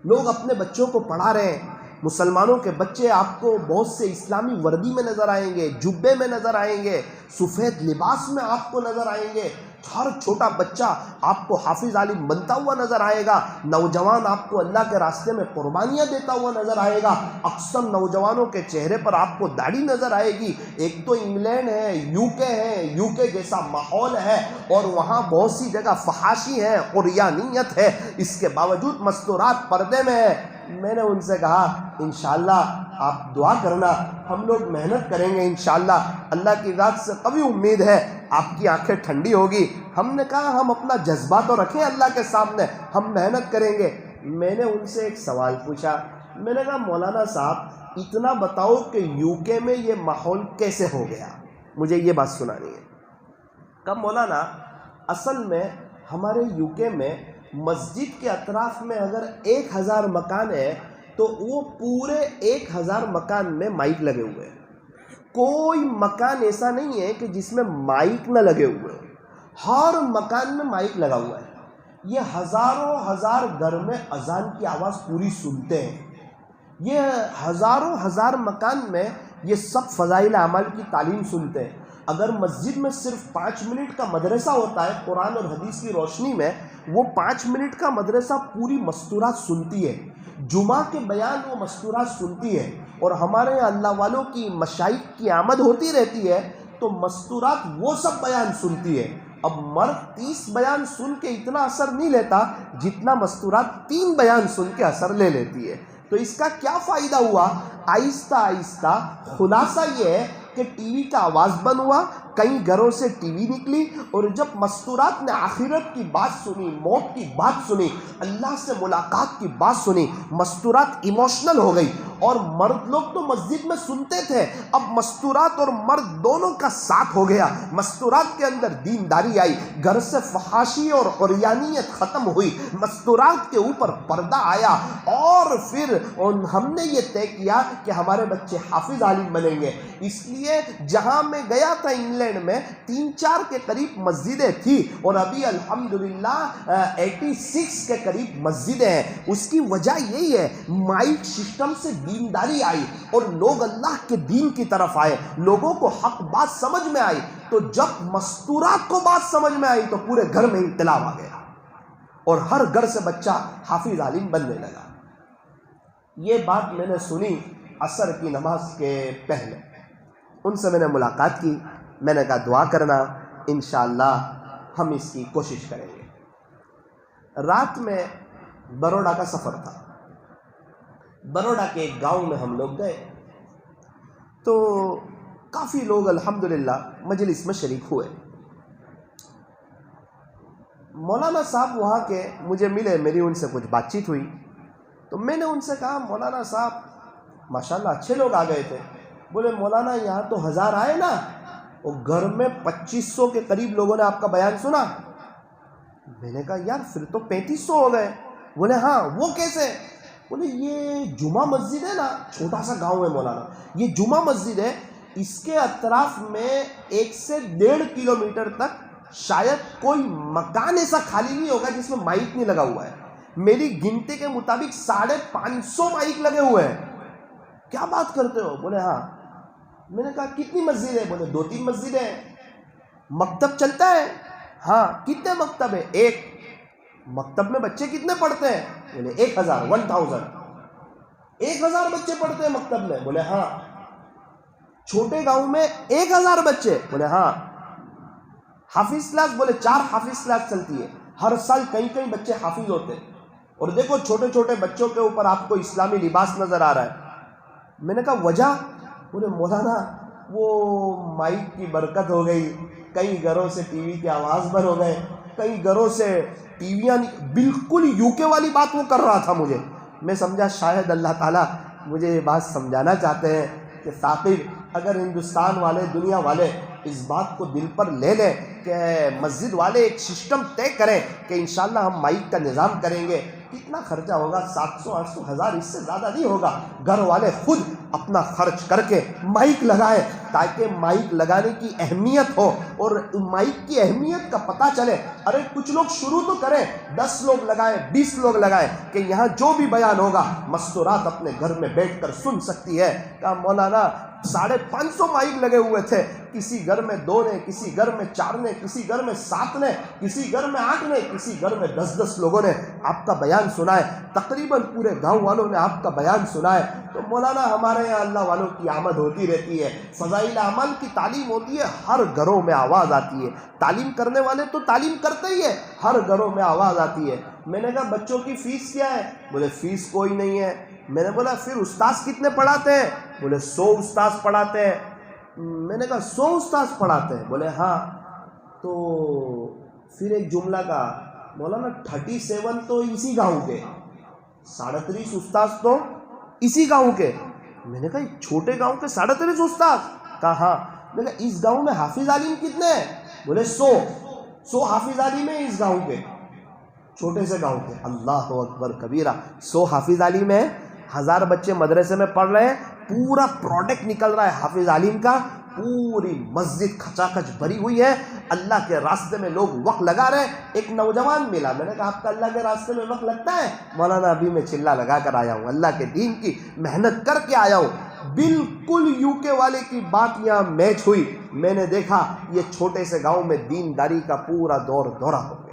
لوگ اپنے بچوں کو پڑھا رہے ہیں، مسلمانوں کے بچے آپ کو بہت سے اسلامی وردی میں نظر آئیں گے، جبے میں نظر آئیں گے، سفید لباس میں آپ کو نظر آئیں گے، ہر چھوٹا بچہ آپ کو حافظ عالم بنتا ہوا نظر آئے گا، نوجوان آپ کو اللہ کے راستے میں قربانیاں دیتا ہوا نظر آئے گا، اکثر نوجوانوں کے چہرے پر آپ کو داڑھی نظر آئے گی۔ ایک تو انگلینڈ ہے، UK ہے، UK جیسا ماحول ہے اور وہاں بہت سی جگہ فحاشی ہے، عریانیت ہے، اس کے باوجود مستورات پردے میں ہے۔ میں نے ان سے کہا انشاءاللہ آپ دعا کرنا، ہم لوگ محنت کریں گے انشاءاللہ، اللہ کی ذات سے قوی امید ہے آپ کی آنکھیں ٹھنڈی ہوگی۔ ہم نے کہا ہم اپنا جذبہ تو رکھیں اللہ کے سامنے، ہم محنت کریں گے۔ میں نے ان سے ایک سوال پوچھا، میں نے کہا مولانا صاحب اتنا بتاؤ کہ UK میں یہ ماحول کیسے ہو گیا، مجھے یہ بات سنانی ہے۔ کہا مولانا اصل میں ہمارے UK میں مسجد کے اطراف میں اگر 1000 مکان ہے تو وہ پورے 1000 مکان میں مائک لگے ہوئے ہیں، کوئی مکان ایسا نہیں ہے کہ جس میں مائک نہ لگے ہوئے، ہر مکان میں مائک لگا ہوا ہے۔ یہ ہزاروں ہزار گھر میں اذان کی آواز پوری سنتے ہیں، یہ ہزاروں ہزار مکان میں یہ سب فضائل اعمال کی تعلیم سنتے ہیں۔ اگر مسجد میں صرف 5 منٹ کا مدرسہ ہوتا ہے قرآن اور حدیث کی روشنی میں، وہ 5 منٹ کا مدرسہ پوری مستورات سنتی ہے، جمعہ کے بیان وہ مستورات سنتی ہے، اور ہمارے یہاں اللہ والوں کی مشائخ کی آمد ہوتی رہتی ہے تو مستورات وہ سب بیان سنتی ہے۔ اب مرد 30 بیان سن کے اتنا اثر نہیں لیتا جتنا مستورات 3 بیان سن کے اثر لے لیتی ہے۔ تو اس کا کیا فائدہ ہوا؟ آہستہ آہستہ خلاصہ یہ ہے کہ ٹی وی کا آواز بند ہوا، کئی گھروں سے ٹی وی نکلی، اور جب مستورات نے آخرت کی بات سنی، موت کی بات سنی، اللہ سے ملاقات کی بات سنی، مستورات ایموشنل ہو گئی اور مرد لوگ تو مسجد میں سنتے تھے، اب مستورات اور مرد دونوں کا ساتھ ہو گیا، مستورات کے اندر دینداری آئی، گھر سے فحاشی اور عریانیت ختم ہوئی، مستورات کے اوپر پردہ آیا، اور پھر ہم نے یہ طے کیا کہ ہمارے بچے حافظ عالم بنیں گے۔ اس لیے جہاں میں گیا تھا انگلینڈ میں 3-4 کے قریب مسجدیں تھی، اور ابھی الحمدللہ 86 کے قریب مسجدیں ہیں۔ اس کی وجہ یہی ہے، مائک سسٹم سے دینداری آئی اور لوگ اللہ کے دین کی طرف آئے، لوگوں کو حق بات سمجھ میں آئی۔ تو جب مستورات کو بات سمجھ میں آئی تو پورے گھر میں انقلاب آ گیا، اور ہر گھر سے بچہ حافظ عالم بننے لگا۔ یہ بات میں نے سنی عصر کی نماز کے پہلے، ان سے میں نے ملاقات کی، میں نے کہا دعا کرنا، انشاءاللہ ہم اس کی کوشش کریں گے۔ رات میں بروڈا کا سفر تھا، بروڈا کے ایک گاؤں میں ہم لوگ گئے، تو کافی لوگ الحمدللہ مجلس میں شریک ہوئے۔ مولانا صاحب وہاں کے مجھے ملے، میری ان سے کچھ بات چیت ہوئی، تو میں نے ان سے کہا مولانا صاحب ماشاءاللہ اچھے لوگ آ گئے تھے۔ بولے مولانا یہاں تو 1000 آئے نا، اور گھر میں 2500 کے قریب لوگوں نے آپ کا بیان سنا۔ میں نے کہا یار پھر تو 3500 ہو گئے۔ بولے ہاں وہ کیسے؟ بولے یہ جمعہ مسجد ہے نا، چھوٹا سا گاؤں ہے مولانا، یہ جمعہ مسجد ہے، اس کے اطراف میں 1 سے 1.5 کلومیٹر تک شاید کوئی مکان ایسا خالی نہیں ہوگا جس میں مائک نہیں لگا ہوا ہے۔ میری گنتی کے مطابق 550 مائک لگے ہوئے ہیں۔ کیا بات کرتے ہو؟ بولے ہاں۔ میں نے کہا کتنی مسجد ہے؟ بولے 2-3 مسجد ہیں۔ مکتب چلتا ہے؟ ہاں۔ کتنے مکتب ہے؟ 1۔ مکتب میں بچے کتنے پڑھتے ہیں؟ بولے 1000 بچے پڑھتے ہیں مکتب میں؟ بولے ہاں۔ چھوٹے گاؤں میں 1000 بچے؟ بولے ہاں۔ حافظ کلاس؟ بولے 4 حافظ کلاس چلتی ہے، ہر سال کئی بچے حافظ ہوتے ہیں، اور دیکھو چھوٹے چھوٹے بچوں کے اوپر آپ کو اسلامی لباس نظر آ رہا ہے۔ میں نے کہا وجہ؟ بولے مولانا وہ مائک کی برکت ہو گئی، کئی گھروں سے ٹی وی کی آواز بند ہو گئے، کئی گھروں سے ٹی ویاں، بالکل یوکے والی بات وہ کر رہا تھا مجھے۔ میں سمجھا شاید اللہ تعالیٰ مجھے یہ بات سمجھانا چاہتے ہیں کہ ثاقب اگر ہندوستان والے، دنیا والے اس بات کو دل پر لے لیں کہ مسجد والے ایک سسٹم طے کریں کہ انشاءاللہ ہم مائک کا نظام کریں گے، کتنا خرچہ ہوگا؟ 700-800 ہزار، اس سے زیادہ نہیں ہوگا۔ گھر والے خود اپنا خرچ کر کے مائک لگائیں تاکہ مائک لگانے کی اہمیت ہو اور مائک کی اہمیت کا پتہ چلے۔ ارے کچھ لوگ شروع تو کریں، 10 لوگ لگائیں، 20 لوگ لگائیں کہ یہاں جو بھی بیان ہوگا مستورات اپنے گھر میں بیٹھ کر سن سکتی ہے۔ کہا مولانا 550 مائک لگے ہوئے تھے، کسی گھر میں 2 نے، کسی گھر میں 4 نے، کسی گھر میں 7 نے، کسی گھر میں 8 نے، کسی گھر میں 10 لوگوں نے آپ کا بیان سنا ہے، تقریباً پورے گاؤں والوں نے آپ کا بیان سنا ہے۔ تو مولانا ہمارے یہاں اللہ والوں کی آمد ہوتی رہتی ہے، فضائل اعمال کی تعلیم ہوتی ہے، ہر گھروں میں آواز آتی ہے، تعلیم کرنے والے تو تعلیم کرتے ہی ہے، ہر گھروں میں آواز آتی ہے۔ میں نے کہا بچوں کی فیس کیا ہے؟ بولے فیس کوئی نہیں ہے۔ میں نے بولا پھر استاذ کتنے پڑھاتے ہیں؟ بولے 100 استاذ پڑھاتے ہیں۔ میں نے کہا 100 استاذ پڑھاتے ہیں؟ بولے ہاں۔ تو پھر ایک جملہ کہا مولانا 37 تو اسی گاؤں کے، 37.5 استاذ تو اسی گاؤں کے۔ میں نے کہا چھوٹے گاؤں کے 37.5 استاذ؟ کہا ہاں۔ میں نے کہا اس گاؤں میں حافظ عالم کتنے ہیں؟ بولے 100 حافظ عالم ہیں اس گاؤں کے، چھوٹے سے گاؤں کے۔ اللہ اکبر کبیرہ، 100 حافظ عالم ہیں، 1000 بچے مدرسے میں پڑھ رہے ہیں، پورا پروڈکٹ نکل رہا ہے حافظ عالم کا، پوری مسجد کھچا کھچ بھری ہوئی ہے، اللہ کے راستے میں لوگ وقت لگا رہے ہیں۔ ایک نوجوان ملا، میں نے کہا آپ کا اللہ کے راستے میں وقت لگتا ہے؟ مولانا ابھی میں چلا لگا کر آیا ہوں، اللہ کے دین کی محنت کر کے آیا ہوں۔ بالکل یوکے والے کی بات یہاں میچ ہوئی، میں نے دیکھا یہ چھوٹے سے گاؤں میں دینداری کا پورا دورہ ہو گیا۔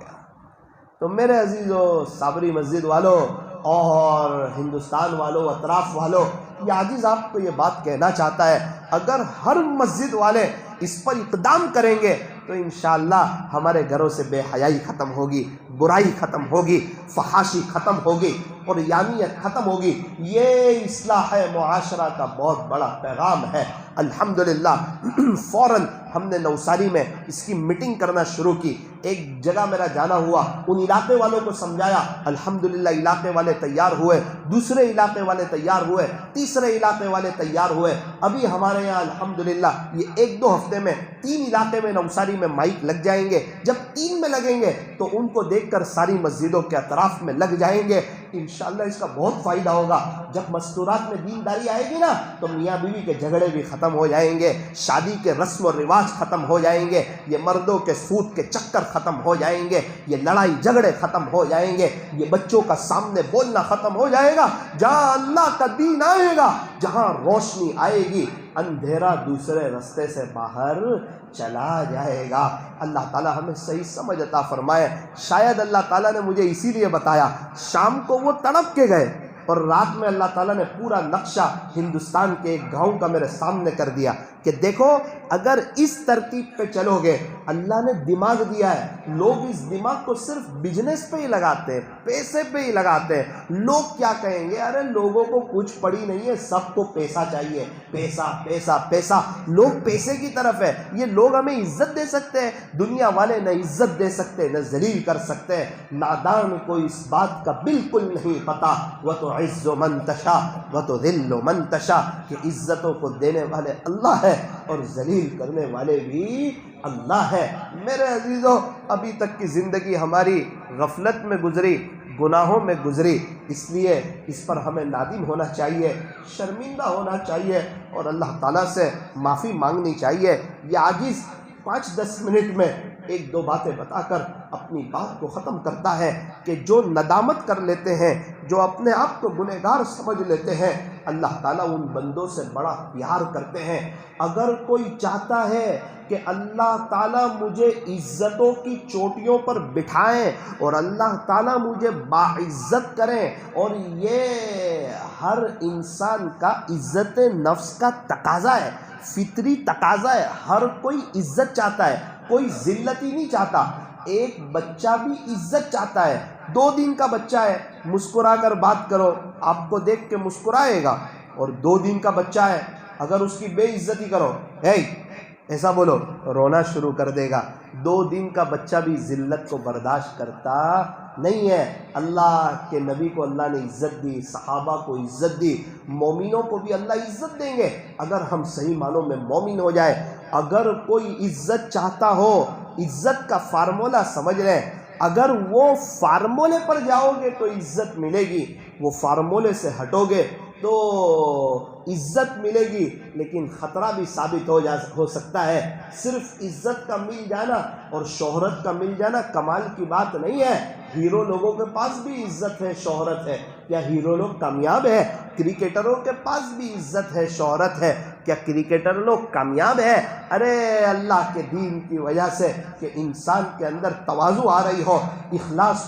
تو میرے عزیزو، صابری مسجد والوں اور ہندوستان والوں، اطراف والوں، یہ عاجز آپ کو یہ بات کہنا چاہتا ہے، اگر ہر مسجد والے اس پر اقدام کریں گے تو انشاءاللہ ہمارے گھروں سے بے حیائی ختم ہوگی، برائی ختم ہوگی، فحاشی ختم ہوگی اور یانیت ختم ہوگی۔ یہ اصلاح معاشرہ کا بہت بڑا پیغام ہے۔ الحمدللہ فوراً ہم نے نوساری میں اس کی میٹنگ کرنا شروع کی. ایک جگہ میرا جانا ہوا, ان علاقے والوں کو سمجھایا, الحمدللہ علاقے والے تیار ہوئے, دوسرے علاقے والے تیار ہوئے, تیسرے علاقے والے تیار ہوئے. ابھی ہمارے یہاں الحمدللہ یہ 1-2 ہفتے میں 3 علاقے میں نوساری میں مائک لگ جائیں گے. جب 3 میں لگیں گے تو ان کو دیکھ کر ساری مسجدوں کے اطراف میں لگ جائیں گے. انشاءاللہ اس کا بہت فائدہ ہوگا. جب مستورات میں دینداری آئے گی نا تو میاں بیوی کے جھگڑے بھی ختم ہو جائیں گے, شادی کے رسم و رواج ختم ہو جائیں گے, یہ مردوں کے سود کے چکر ختم ہو جائیں گے, یہ لڑائی جھگڑے ختم ہو جائیں گے, یہ بچوں کا سامنے بولنا ختم ہو جائے گا. جہاں اللہ کا دین آئے گا, جہاں روشنی آئے گی, اندھیرا دوسرے رستے سے باہر چلا جائے گا. اللہ تعالی ہمیں صحیح سمجھ عطا فرمائے. شاید اللہ تعالیٰ نے مجھے اسی لیے بتایا, شام کو وہ تڑپ کے گئے اور رات میں اللہ تعالیٰ نے پورا نقشہ ہندوستان کے ایک گاؤں کا میرے سامنے کر دیا کہ دیکھو اگر اس ترتیب پہ چلو گے, اللہ نے دماغ دیا ہے, لوگ اس دماغ کو صرف بزنس پہ ہی لگاتے ہیں, پیسے پہ ہی لگاتے ہیں. لوگ کیا کہیں گے, ارے لوگوں کو کچھ پڑی نہیں ہے, سب کو پیسہ چاہیے, پیسہ پیسہ پیسہ. لوگ پیسے کی طرف ہے. یہ لوگ ہمیں عزت دے سکتے ہیں, دنیا والے نہ عزت دے سکتے نہ ذلیل کر سکتے. نادان کو اس بات کا بالکل نہیں پتا. وَتُعِزُّ مَن تَشَاءُ وَتُذِلُّ مَن تَشَاءُ کہ عزتوں کو دینے والے اللہ ہے اور ذلیل کرنے والے بھی اللہ ہے. میرے عزیزو, ابھی تک کی زندگی ہماری غفلت میں گزری, گناہوں میں گزری, اس لیے اس پر ہمیں نادم ہونا چاہیے, شرمندہ ہونا چاہیے اور اللہ تعالیٰ سے معافی مانگنی چاہیے. یہ عاجز 5-10 منٹ میں 1-2 باتیں بتا کر اپنی بات کو ختم کرتا ہے کہ جو ندامت کر لیتے ہیں, جو اپنے آپ کو گنہگار سمجھ لیتے ہیں, اللہ تعالیٰ ان بندوں سے بڑا پیار کرتے ہیں. اگر کوئی چاہتا ہے کہ اللہ تعالیٰ مجھے عزتوں کی چوٹیوں پر بٹھائیں اور اللہ تعالیٰ مجھے باعزت کریں, اور یہ ہر انسان کا عزت نفس کا تقاضا ہے, فطری تقاضا ہے. ہر کوئی عزت چاہتا ہے, کوئی ذلت ہی نہیں چاہتا. ایک بچہ بھی عزت چاہتا ہے. 2 دن کا بچہ ہے, مسکرا کر بات کرو, آپ کو دیکھ کے مسکرائے گا. اور 2 دن کا بچہ ہے, اگر اس کی بے عزتی کرو, ایسا بولو, رونا شروع کر دے گا. 2 دن کا بچہ بھی ذلت کو برداشت کرتا نہیں ہے. اللہ کے نبی کو اللہ نے عزت دی, صحابہ کو عزت دی, مومنوں کو بھی اللہ عزت دیں گے اگر ہم صحیح معنوں میں مومن ہو جائے. اگر کوئی عزت چاہتا ہو, عزت کا فارمولہ سمجھ لیں, اگر وہ فارمولے پر جاؤ گے تو عزت ملے گی, وہ فارمولے سے ہٹو گے تو عزت ملے گی لیکن خطرہ بھی ثابت ہو سکتا ہے. صرف عزت کا مل جانا اور شہرت کا مل جانا کمال کی بات نہیں ہے. ہیرو لوگوں کے پاس بھی عزت ہے, شہرت ہے. کیا ہیرو لوگ کامیاب ہے؟ کرکٹروں کے پاس بھی عزت ہے, شہرت ہے. کیا کرکٹر لوگ کامیاب ہے؟ ارے اللہ کے دین کی وجہ سے کہ انسان کے اندر تواضع آ رہی ہو, اخلاص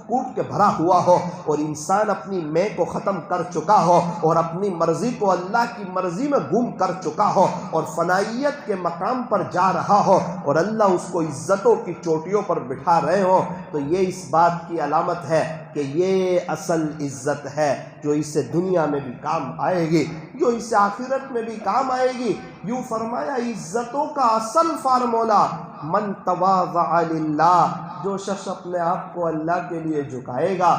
کوٹ کے بھرا ہوا ہو, اور انسان اپنی میں کو ختم کر چکا ہو اور اپنی مرضی کو اللہ کی مرضی میں گم کر چکا ہو اور فنائیت کے مقام پر جا رہا ہو اور اللہ اس کو عزتوں کی چوٹیوں پر بٹھا رہے ہو, تو یہ اس بات کی علامت ہے کہ یہ اصل عزت ہے جو اسے دنیا میں بھی کام آئے گی, جو اسے آخرت میں بھی کام آئے گی. یوں فرمایا عزتوں کا اصل فارمولہ من تواضع للہ, جو شخص اپنے آپ کو اللہ کے لیے جھکائے گا,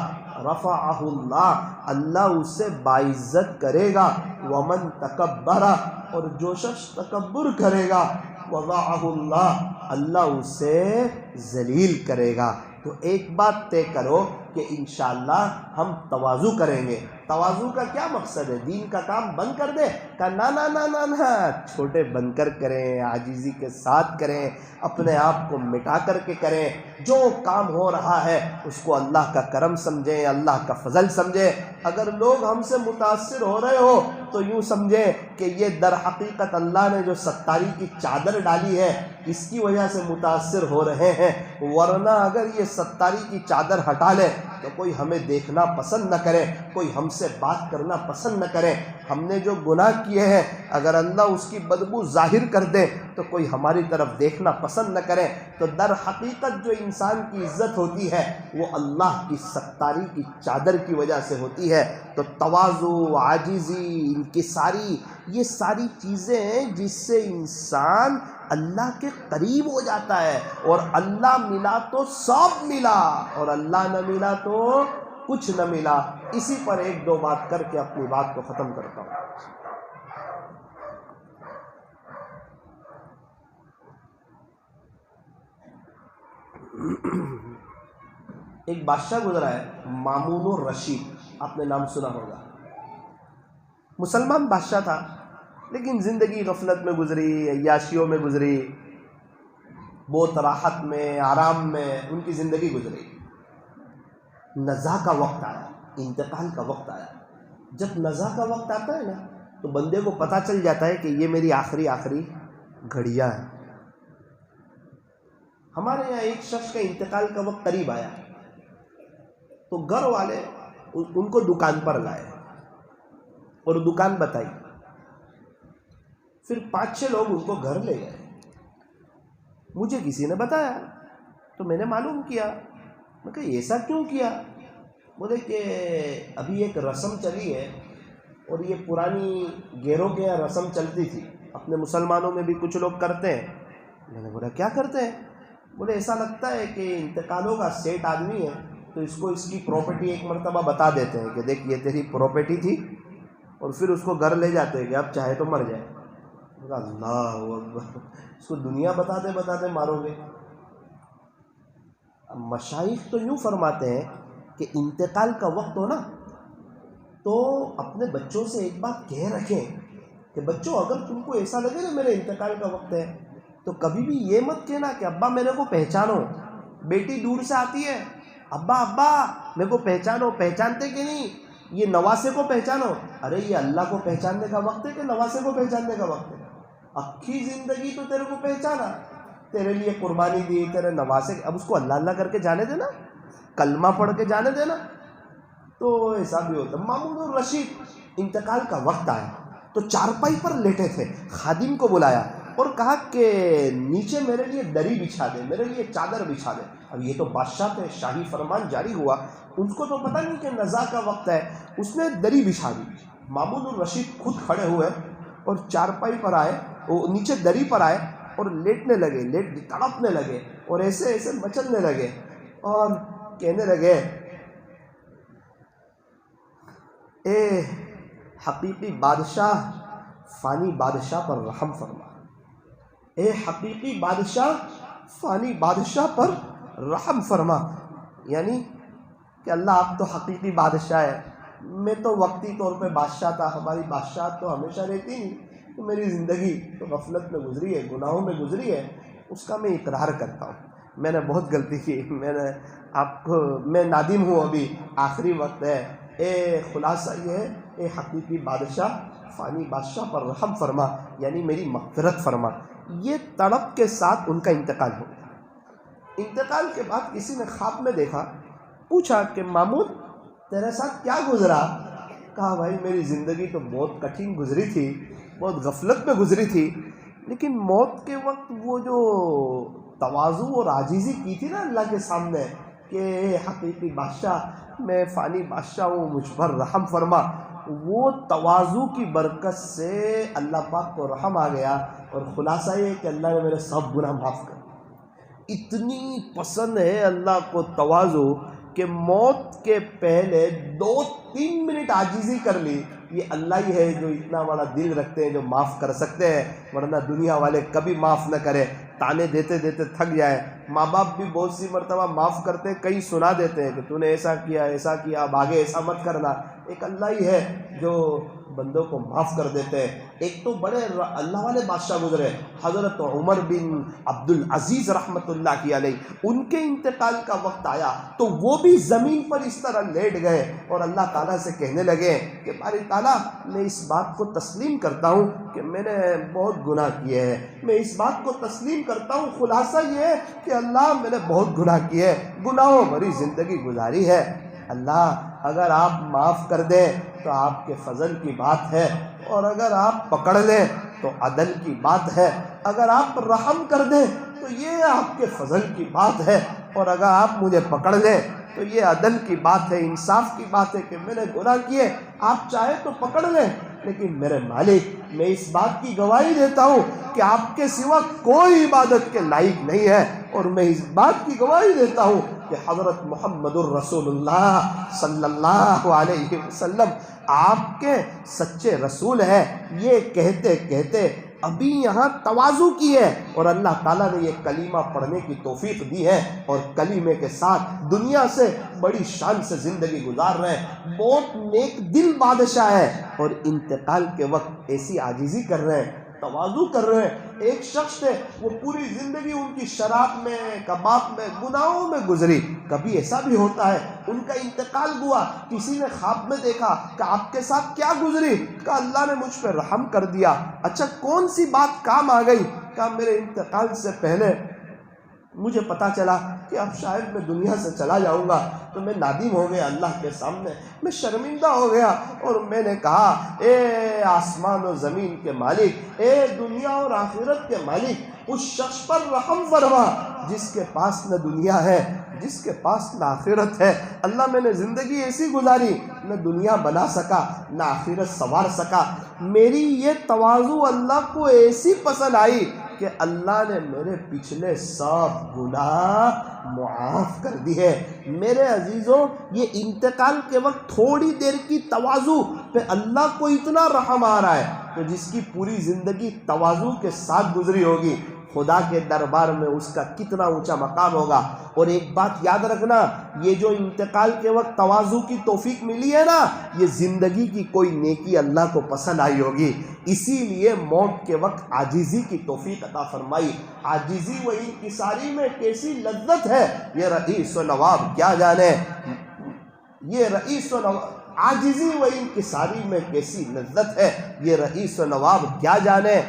رفعہ اللہ, اللہ اسے باعزت کرے گا. ومن تکبر, اور جو شخص تکبر کرے گا, وضعہ اللہ, اللہ اسے ذلیل کرے گا. تو ایک بات طے کرو کہ انشاءاللہ ہم تواضع کریں گے. تواضع کا کیا مقصد ہے؟ دین کا کام بند کر دے؟ کہا نا نا نا نا نا, چھوٹے بن کر کریں, عاجزی کے ساتھ کریں, اپنے آپ کو مٹا کر کے کریں. جو کام ہو رہا ہے اس کو اللہ کا کرم سمجھیں, اللہ کا فضل سمجھیں. اگر لوگ ہم سے متاثر ہو رہے ہو تو یوں سمجھیں کہ یہ در حقیقت اللہ نے جو ستاری کی چادر ڈالی ہے اس کی وجہ سے متاثر ہو رہے ہیں, ورنہ اگر یہ ستاری کی چادر ہٹا لے تو کوئی ہمیں دیکھنا پسند نہ کرے، کوئی ہم سے بات کرنا پسند نہ کرے۔ ہم نے جو گناہ کیے ہیں اگر اللہ اس کی بدبو ظاہر کر دے تو کوئی ہماری طرف دیکھنا پسند نہ کرے۔ تو در حقیقت جو انسان کی عزت ہوتی ہے وہ اللہ کی ستاری کی چادر کی وجہ سے ہوتی ہے۔ تو تواضع، عاجزی، انکساری، یہ ساری چیزیں ہیں جس سے انسان اللہ کے قریب ہو جاتا ہے، اور اللہ ملا تو سب ملا، اور اللہ نہ ملا تو کچھ نہ ملا۔ اسی پر ایک دو بات کر کے اپنی بات کو ختم کرتا ہوں۔ ایک بادشاہ گزرا ہے مامون الرشید، آپ نے نام سنا ہوگا۔ مسلمان بادشاہ تھا لیکن زندگی غفلت میں گزری، عیاشیوں میں گزری، بہت راحت میں، آرام میں ان کی زندگی گزری۔ نزا کا وقت آیا، انتقال کا وقت آیا۔ جب نزا کا وقت آتا ہے نا تو بندے کو پتہ چل جاتا ہے کہ یہ میری آخری گھڑیاں ہیں۔ ہمارے یہاں ایک شخص کا انتقال کا وقت قریب آیا تو گھر والے ان کو دکان پر لائے اور دکان بتائی، پھر 5-6 لوگ ان کو گھر لے گئے۔ مجھے کسی نے بتایا تو میں نے معلوم کیا، میں کہا ایسا کیوں کیا؟ بولے کہ ابھی ایک رسم چلی ہے، اور یہ پرانی گیروں کے یہاں رسم چلتی تھی، اپنے مسلمانوں میں بھی کچھ لوگ کرتے ہیں۔ میں نے بولا کیا کرتے ہیں؟ بولے ایسا لگتا ہے کہ انتقالوں کا سیٹ آدمی ہے تو اس کو اس کی پراپرٹی ایک مرتبہ بتا دیتے ہیں کہ دیکھ یہ تیری پراپرٹی تھی، اور پھر اس کو گھر لے جاتے ہیں کہ اب چاہے تو مر جائے۔ اللہ اکبر، اس کو دنیا بتاتے مارو گے۔ مشائخ تو یوں فرماتے ہیں کہ انتقال کا وقت ہو نا تو اپنے بچوں سے ایک بات کہہ رکھیں کہ بچوں اگر تم کو ایسا لگے نا میرے انتقال کا وقت ہے تو کبھی بھی یہ مت کہنا کہ ابا میرے کو پہچانو۔ بیٹی دور سے آتی ہے، ابا میرے کو پہچانو، پہچانتے کہ نہیں؟ یہ نواسے کو پہچانو۔ ارے یہ اللہ کو پہچاننے کا وقت ہے کہ نواسے کو پہچاننے کا وقت ہے؟ اکھی زندگی تو تیرے کو پہچانا، تیرے لیے قربانی دی، تیرے نواسے، اب اس کو اللہ اللہ کر کے جانے دینا، کلمہ پڑھ کے جانے دینا۔ تو ایسا بھی ہوتا۔ مامون الرشید انتقال کا وقت آیا تو چارپائی پر لیٹے تھے، خادم کو بلایا اور کہا کہ نیچے میرے لیے دری بچھا دے، میرے لیے چادر بچھا دے۔ اب یہ تو بادشاہ تھے، شاہی فرمان جاری ہوا، اس کو تو پتہ نہیں کہ نزا کا وقت ہے، اس نے دری بچھا دی۔ مامون الرشید خود کھڑے ہوئے اور چارپائی پر آئے، وہ نیچے دری پر آئے اور لیٹنے لگے، تڑپنے لگے اور ایسے مچلنے لگے اور کہنے لگے اے حقیقی بادشاہ، فانی بادشاہ پر رحم فرما۔ اے حقیقی بادشاہ، فانی بادشاہ پر رحم فرما۔ یعنی کہ اللہ آپ تو حقیقی بادشاہ ہے، میں تو وقتی طور پہ بادشاہ تھا، ہماری بادشاہ تو ہمیشہ رہتی نہیں، تو میری زندگی تو غفلت میں گزری ہے، گناہوں میں گزری ہے، اس کا میں اقرار کرتا ہوں، میں نے بہت غلطی کی، میں نادم ہوں، ابھی آخری وقت ہے۔ اے خلاصہ یہ ہے، اے حقیقی بادشاہ، فانی بادشاہ پر رحم فرما، یعنی میری مغفرت فرما۔ یہ تڑپ کے ساتھ ان کا انتقال ہو گیا۔ انتقال کے بعد کسی نے خواب میں دیکھا، پوچھا کہ مامون تیرے ساتھ کیا گزرا؟ کہا بھائی میری زندگی تو بہت کٹھن گزری تھی، بہت غفلت میں گزری تھی، لیکن موت کے وقت وہ جو تواضع اور عاجزی کی تھی نا اللہ کے سامنے کہ اے حقیقی بادشاہ، میں فانی بادشاہ ہوں، مجھ پر رحم فرما، وہ تواضع کی برکت سے اللہ پاک کو رحم آ گیا، اور خلاصہ یہ کہ اللہ نے میرے سب گناہ معاف کر دیے۔ اتنی پسند ہے اللہ کو تواضع کہ موت کے پہلے 2-3 منٹ عاجزی کر لی۔ یہ اللہ ہی ہے جو اتنا بڑا دل رکھتے ہیں، جو معاف کر سکتے ہیں، ورنہ دنیا والے کبھی معاف نہ کرے، تانے دیتے دیتے تھک جائے۔ ماں باپ بھی بہت سی مرتبہ معاف کرتے ہیں، کئی سنا دیتے ہیں کہ تو نے ایسا کیا اب آگے ایسا مت کرنا۔ ایک اللہ ہی ہے جو بندوں کو معاف کر دیتے ہیں۔ ایک تو بڑے اللہ والے بادشاہ گزرے، حضرت عمر بن عبد العزیز رحمۃ اللہ کی علیہ، ان کے انتقال کا وقت آیا تو وہ بھی زمین پر اس طرح لیٹ گئے اور اللہ تعالیٰ سے کہنے لگے کہ باری تعالیٰ میں اس بات کو تسلیم کرتا ہوں کہ میں نے بہت گناہ کیے ہیں، میں اس بات کو تسلیم کرتا ہوں، خلاصہ یہ ہے کہ اللہ میں نے بہت گناہ کیے ہیں، گناہوں بھری زندگی گزاری ہے، اللہ اگر آپ معاف کر دیں تو آپ کے فضل کی بات ہے، اور اگر آپ پکڑ لیں تو عدل کی بات ہے، اگر آپ رحم کر دیں تو یہ آپ کے فضل کی بات ہے، اور اگر آپ مجھے پکڑ لیں تو یہ عدل کی بات ہے، انصاف کی بات ہے کہ میں نے گناہ کیے، آپ چاہے تو پکڑ لیں، لیکن میرے مالک میں اس بات کی گواہی دیتا ہوں کہ آپ کے سوا کوئی عبادت کے لائق نہیں ہے، اور میں اس بات کی گواہی دیتا ہوں کہ حضرت محمد الرسول اللہ صلی اللہ علیہ وسلم آپ کے سچے رسول ہیں۔ یہ کہتے کہتے ابھی یہاں تواضع کی ہے، اور اللہ تعالیٰ نے یہ کلمہ پڑھنے کی توفیق دی ہے، اور کلمے کے ساتھ دنیا سے بڑی شان سے زندگی گزار رہے ہیں۔ بہت نیک دل بادشاہ ہے، اور انتقال کے وقت ایسی عاجزی کر رہے ہیں، تواضع کر رہے ہیں۔ ایک شخص تھے، وہ پوری زندگی ان کی شراب میں، کباب میں، گناہوں میں گزری۔ کبھی ایسا بھی ہوتا ہے ان کا انتقال ہوا، کسی نے خواب میں دیکھا کہ آپ کے ساتھ کیا گزری، کہا اللہ نے مجھ پہ رحم کر دیا۔ اچھا کون سی بات کام آ گئی؟ کہا میرے انتقال سے پہلے مجھے پتا چلا کہ اب شاید میں دنیا سے چلا جاؤں گا، تو میں نادم ہو گیا اللہ کے سامنے، میں شرمندہ ہو گیا، اور میں نے کہا اے آسمان و زمین کے مالک، اے دنیا اور آخرت کے مالک، اس شخص پر رحم فرما جس کے پاس نہ دنیا ہے، جس کے پاس نہ آخرت ہے۔ اللہ میں نے زندگی ایسی گزاری، نہ دنیا بنا سکا نہ آخرت سنوار سکا۔ میری یہ تواضع اللہ کو ایسی پسند آئی کہ اللہ نے میرے پچھلے سب گناہ معاف کر دیے۔ میرے عزیزوں، یہ انتقال کے وقت تھوڑی دیر کی تواضع پہ اللہ کو اتنا رحم آ رہا ہے، تو جس کی پوری زندگی تواضع کے ساتھ گزری ہوگی، خدا کے دربار میں اس کا کتنا اونچا مقام ہوگا۔ اور ایک بات یاد رکھنا، یہ جو انتقال کے وقت تواضع کی توفیق ملی ہے نا، یہ زندگی کی کوئی نیکی اللہ کو پسند آئی ہوگی، اسی لیے موت کے وقت عاجزی کی توفیق عطا فرمائی۔ عاجزی و انکساری میں کیسی لذت ہے، یہ رئیس و نواب کیا جانے، یہ رئیس و نواب، عاجزی و انکساری میں کیسی لذت ہے، یہ رئیس و نواب کیا جانے۔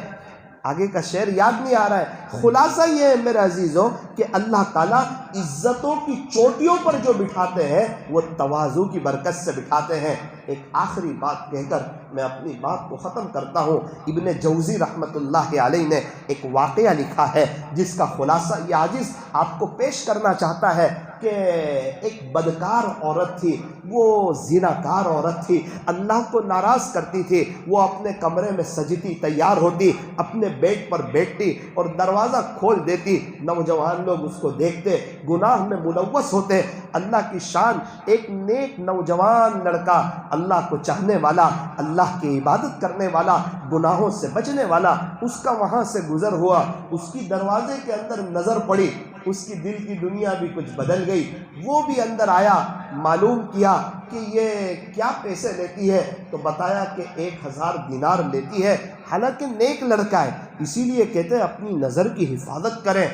آگے کا شعر یاد نہیں آ رہا ہے۔ خلاصہ یہ ہے میرے عزیزوں کہ اللہ تعالیٰ عزتوں کی چوٹیوں پر جو بٹھاتے ہیں وہ تواضع کی برکت سے بٹھاتے ہیں۔ ایک آخری بات کہہ کر میں اپنی بات کو ختم کرتا ہوں۔ ابن جوزی رحمۃ اللہ علیہ نے ایک واقعہ لکھا ہے جس کا خلاصہ یہ عاجز آپ کو پیش کرنا چاہتا ہے کہ ایک بدکار عورت تھی، وہ زناکار عورت تھی، اللہ کو ناراض کرتی تھی۔ وہ اپنے کمرے میں سجتی، تیار ہوتی، اپنے بیڈ پر بیٹھتی اور دروازہ کھول دیتی۔ نوجوان لوگ اس کو دیکھتے، گناہ میں ملوث ہوتے۔ اللہ کی شان، ایک نیک نوجوان لڑکا، اللہ کو چاہنے والا، اللہ کی عبادت کرنے والا، گناہوں سے بچنے والا، اس کا وہاں سے گزر ہوا، اس کی دروازے کے اندر نظر پڑی، اس کی دل کی دنیا بھی کچھ بدل گئی۔ وہ بھی اندر آیا، معلوم کیا کہ یہ کیا پیسے لیتی ہے، تو بتایا کہ 1000 دینار لیتی ہے۔ حالانکہ نیک لڑکا ہے، اسی لیے کہتے ہیں اپنی نظر کی حفاظت کریں۔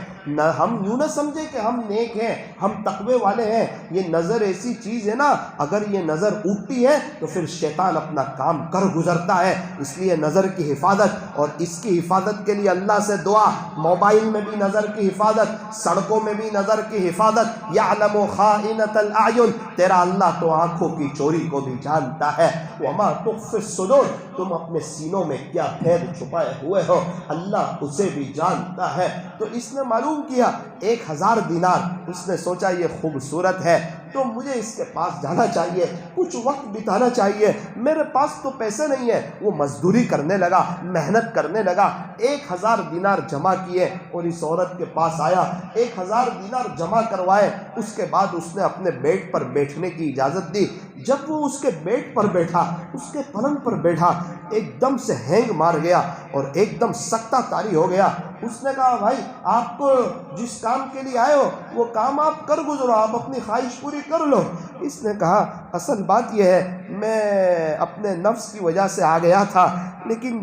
ہم یوں نہ سمجھیں کہ ہم نیک ہیں، ہم تقوی والے ہیں۔ یہ نظر ایسی چیز ہے نا، اگر یہ نظر اٹھتی ہے تو پھر شیطان اپنا کام کر گزرتا ہے۔ اس لیے نظر کی حفاظت، اور اس کی حفاظت کے لیے اللہ سے دعا۔ موبائل میں بھی نظر کی حفاظت، سڑکوں میں بھی نظر کی حفاظت۔ یعلم خائنۃ الاعین، تیرا اللہ تو آنکھوں کی چوری کو بھی جانتا ہے۔ وما تخفی الصدور، تم اپنے سینوں میں کیا پھیر چھپائے ہوئے ہو، اللہ اسے بھی جانتا ہے۔ تو اس نے معلوم کیا 1000 دینار، اس نے سوچا یہ خوبصورت ہے تو مجھے اس کے پاس جانا چاہیے، کچھ وقت بتانا چاہیے، میرے پاس تو پیسے نہیں ہیں۔ وہ مزدوری کرنے لگا، محنت کرنے لگا، 1000 دینار جمع کیے اور اس عورت کے پاس آیا، 1000 دینار جمع کروائے۔ اس کے بعد اس نے اپنے بیڈ پر بیٹھنے کی اجازت دی۔ جب وہ اس کے بیڈ پر بیٹھا، اس کے پلنگ پر بیٹھا، ایک دم سے ہینگ مار گیا اور ایک دم سکتہ طاری ہو گیا۔ اس نے کہا بھائی آپ کو جس کام کے لیے آئے ہو وہ کام آپ کر گزرو، آپ اپنی خواہش پوری کر لو۔ اس نے کہا اصل بات یہ ہے میں اپنے نفس کی وجہ سے آ گیا تھا، لیکن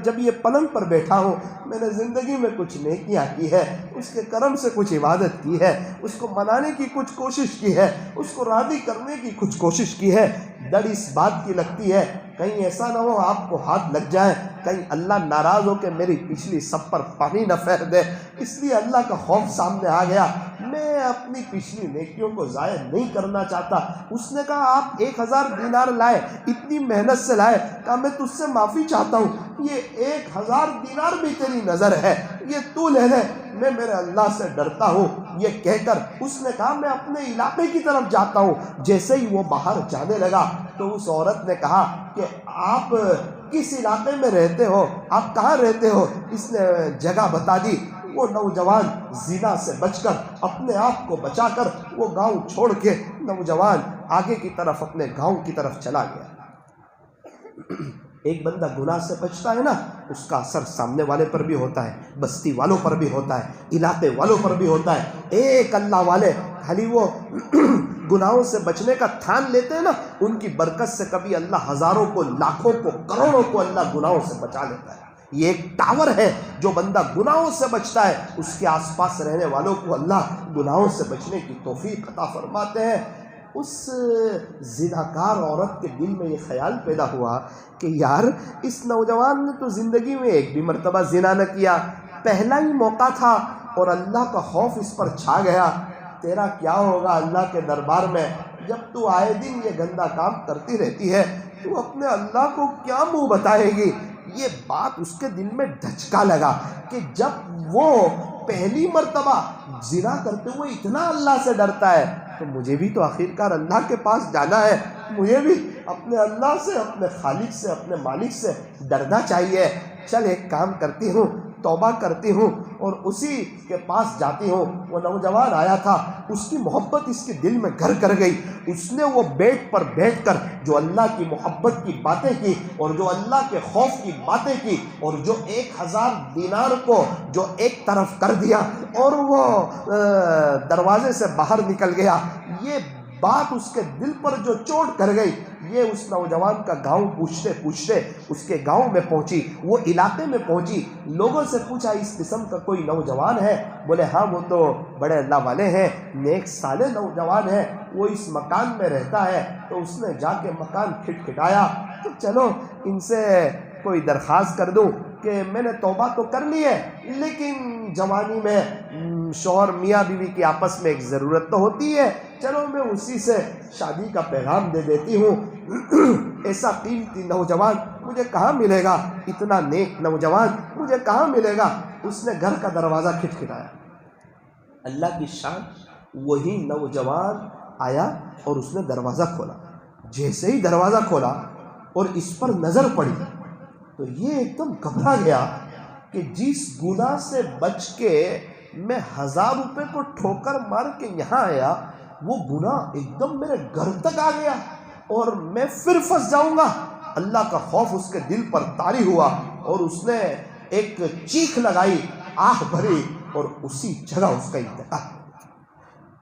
جب یہ پلنگ پر بیٹھا ہوں میں نے زندگی میں کچھ نیکیاں کی ہے، اس کے کرم سے کچھ عبادت کی ہے، اس کو منانے کی کچھ کوشش کی ہے، اس کو راضی کرنے کی کچھ کوشش کی ہے۔ ڈر اس بات کی لگتی ہے کہیں ایسا نہ ہو آپ کو ہاتھ لگ جائے، کہیں اللہ ناراض ہو کہ میری پچھلی سب پر پانی نہ پھیر دے۔ اس لیے اللہ کا خوف سامنے آ گیا۔ میں اپنی پچھلی نیکیوں کو ضائع نہیں کرنا چاہتا. اس نے کہا آپ 1000 دینار لائے, اتنی محنت سے لائے. کہا میں تجھ سے معافی چاہتا ہوں, یہ 1000 دینار بھی تیری نظر ہے, یہ تو لے لے, میں میرے اللہ سے ڈرتا ہوں. یہ کہہ کر اس نے کہا میں اپنے علاقے کی طرف جاتا ہوں. جیسے ہی وہ باہر جانے لگا تو اس عورت نے کہا کہ آپ کس علاقے میں رہتے ہو, آپ کہاں رہتے ہو؟ اس نے جگہ بتا دی. وہ نوجوان زنا سے بچ کر, اپنے آپ کو بچا کر, وہ گاؤں چھوڑ کے نوجوان آگے کی طرف اپنے گاؤں کی طرف چلا گیا. ایک بندہ گناہ سے بچتا ہے نا, اس کا اثر سامنے والے پر بھی ہوتا ہے, بستی والوں پر بھی ہوتا ہے, علاقے والوں پر بھی ہوتا ہے. ایک اللہ والے خالی وہ گناہوں سے بچنے کا تھان لیتے ہیں نا, ان کی برکت سے کبھی اللہ ہزاروں کو, لاکھوں کو, کروڑوں کو اللہ گناہوں سے بچا لیتا ہے. یہ ایک ٹاور ہے, جو بندہ گناہوں سے بچتا ہے اس کے آس پاس رہنے والوں کو اللہ گناہوں سے بچنے کی توفیق عطا فرماتے ہیں. اس زناکار عورت کے دل میں یہ خیال پیدا ہوا کہ یار اس نوجوان نے تو زندگی میں ایک بھی مرتبہ زنا نہ کیا, پہلا ہی موقع تھا اور اللہ کا خوف اس پر چھا گیا. تیرا کیا ہوگا اللہ کے دربار میں جب تو آئے دن یہ گندا کام کرتی رہتی ہے, تو اپنے اللہ کو کیا منہ بتائے گی؟ یہ بات اس کے دل میں دھچکا لگا کہ جب وہ پہلی مرتبہ زنا کرتے ہوئے اتنا اللہ سے ڈرتا ہے, تو مجھے بھی تو آخرکار اللہ کے پاس جانا ہے, مجھے بھی اپنے اللہ سے, اپنے خالق سے, اپنے مالک سے ڈرنا چاہیے. چل ایک کام کرتی ہوں, توبہ کرتی ہوں اور اسی کے پاس جاتی ہوں. وہ نوجوان آیا تھا, اس کی محبت اس کے دل میں گھر کر گئی. اس نے وہ بیڈ پر بیٹھ کر جو اللہ کی محبت کی باتیں کی, اور جو اللہ کے خوف کی باتیں کی, اور جو 1000 دینار کو جو ایک طرف کر دیا اور وہ دروازے سے باہر نکل گیا. یہ بات اس کے دل پر جو چوٹ کر گئی, یہ اس نوجوان کا گاؤں پوچھتے پوچھتے اس کے گاؤں میں پہنچی, وہ علاقے میں پہنچی. لوگوں سے پوچھا اس قسم کا کوئی نوجوان ہے؟ بولے ہاں وہ تو بڑے اللہ والے ہیں, نیک صالح نوجوان ہے, وہ اس مکان میں رہتا ہے. تو اس نے جا کے مکان کھٹکھٹایا کہ چلو ان سے کوئی درخواست کر دوں کہ میں نے توبہ تو کر لی ہے, لیکن جوانی میں شوہر میاں بیوی کی آپس میں ایک ضرورت تو ہوتی ہے, چلو میں اسی سے شادی کا پیغام دے دیتی ہوں. ایسا قیمتی نوجوان مجھے کہاں ملے گا, اتنا نیک نوجوان مجھے کہاں ملے گا. اس نے گھر کا دروازہ کھٹکھٹایا. اللہ کی شان, وہی نوجوان آیا اور اس نے دروازہ کھولا. جیسے ہی دروازہ کھولا اور اس پر نظر پڑی تو یہ ایک دم گھبرا گیا کہ جس گناہ سے بچ کے میں 1000 روپے کو ٹھوکر مار کے یہاں آیا, وہ گناہ ایک دم میرے گھر تک آ گیا اور میں پھر پھنس جاؤں گا. اللہ کا خوف اس کے دل پر طاری ہوا اور اس نے ایک چیخ لگائی, آہ بھری, اور اسی جگہ اس کا انتقال.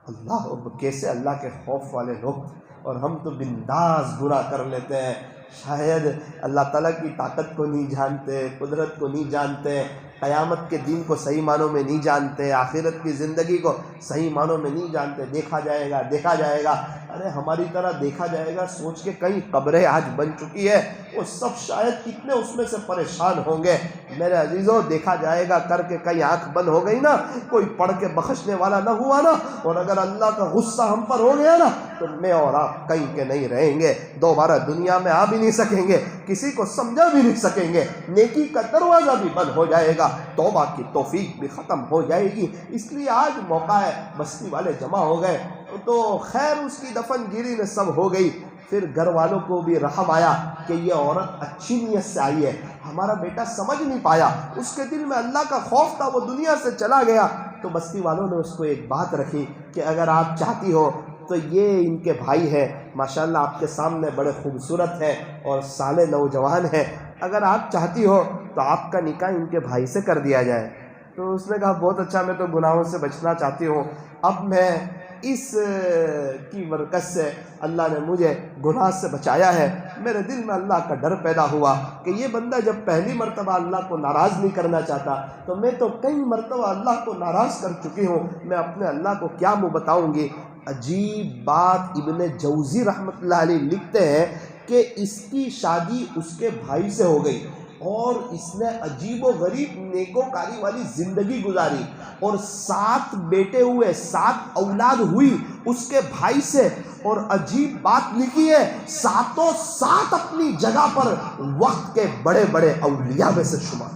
اللہ, کیسے اللہ کے خوف والے لوگ, اور ہم تو بنداس گناہ کر لیتے ہیں. شاید اللہ تعالیٰ کی طاقت کو نہیں جانتے, قدرت کو نہیں جانتے, قیامت کے دن کو صحیح معنوں میں نہیں جانتے, آخرت کی زندگی کو صحیح معنوں میں نہیں جانتے. دیکھا جائے گا, دیکھا جائے گا. ارے ہماری طرح دیکھا جائے گا سوچ کے کئی قبریں آج بن چکی ہے, وہ سب شاید کتنے اس میں سے پریشان ہوں گے. میرے عزیزوں, دیکھا جائے گا کر کے کئی آنکھ بند ہو گئی نا, کوئی پڑھ کے بخشنے والا نہ ہوا نا, اور اگر اللہ کا غصہ ہم پر ہو گیا نا, تو میں اور آپ کہیں کے نہیں رہیں گے, دوبارہ دنیا میں آ بھی نہیں سکیں گے, کسی کو سمجھا بھی نہیں سکیں گے, نیکی کا دروازہ بھی بند ہو جائے گا, توبہ کی توفیق بھی ختم ہو جائے گی. اس لیے آج موقع ہے, بستی والے جمع ہو گئے تو خیر اس کی دفن گیری میں سب ہو گئی. پھر گھر والوں کو بھی رحم آیا کہ یہ عورت اچھی نیت سے آئی ہے, ہمارا بیٹا سمجھ نہیں پایا, اس کے دل میں اللہ کا خوف تھا, وہ دنیا سے چلا گیا. تو بستی والوں نے اس کو ایک بات رکھی کہ اگر آپ چاہتی ہو تو یہ ان کے بھائی ہیں, ماشاءاللہ آپ کے سامنے بڑے خوبصورت ہیں اور صالح نوجوان ہیں, اگر آپ چاہتی ہو تو آپ کا نکاح ان کے بھائی سے کر دیا جائے. تو اس نے کہا بہت اچھا, میں تو گناہوں سے بچنا چاہتی ہوں, اب میں اس کی برکت سے اللہ نے مجھے گناہ سے بچایا ہے. میرے دل میں اللہ کا ڈر پیدا ہوا کہ یہ بندہ جب پہلی مرتبہ اللہ کو ناراض نہیں کرنا چاہتا, تو میں تو کئی مرتبہ اللہ کو ناراض کر چکی ہوں, میں اپنے اللہ کو کیا منہ بتاؤں گی. عجیب بات, ابن جوزی رحمۃ اللہ علیہ لکھتے ہیں کہ اس کی شادی اس کے بھائی سے ہو گئی, اور اس نے عجیب و غریب نیکوکاری والی زندگی گزاری، اور 7 بیٹے ہوئے، 7 اولاد ہوئی اس کے بھائی سے، اور عجیب بات لکھی ہے 7 اپنی جگہ پر وقت کے بڑے بڑے اولیاء میں سے شمار۔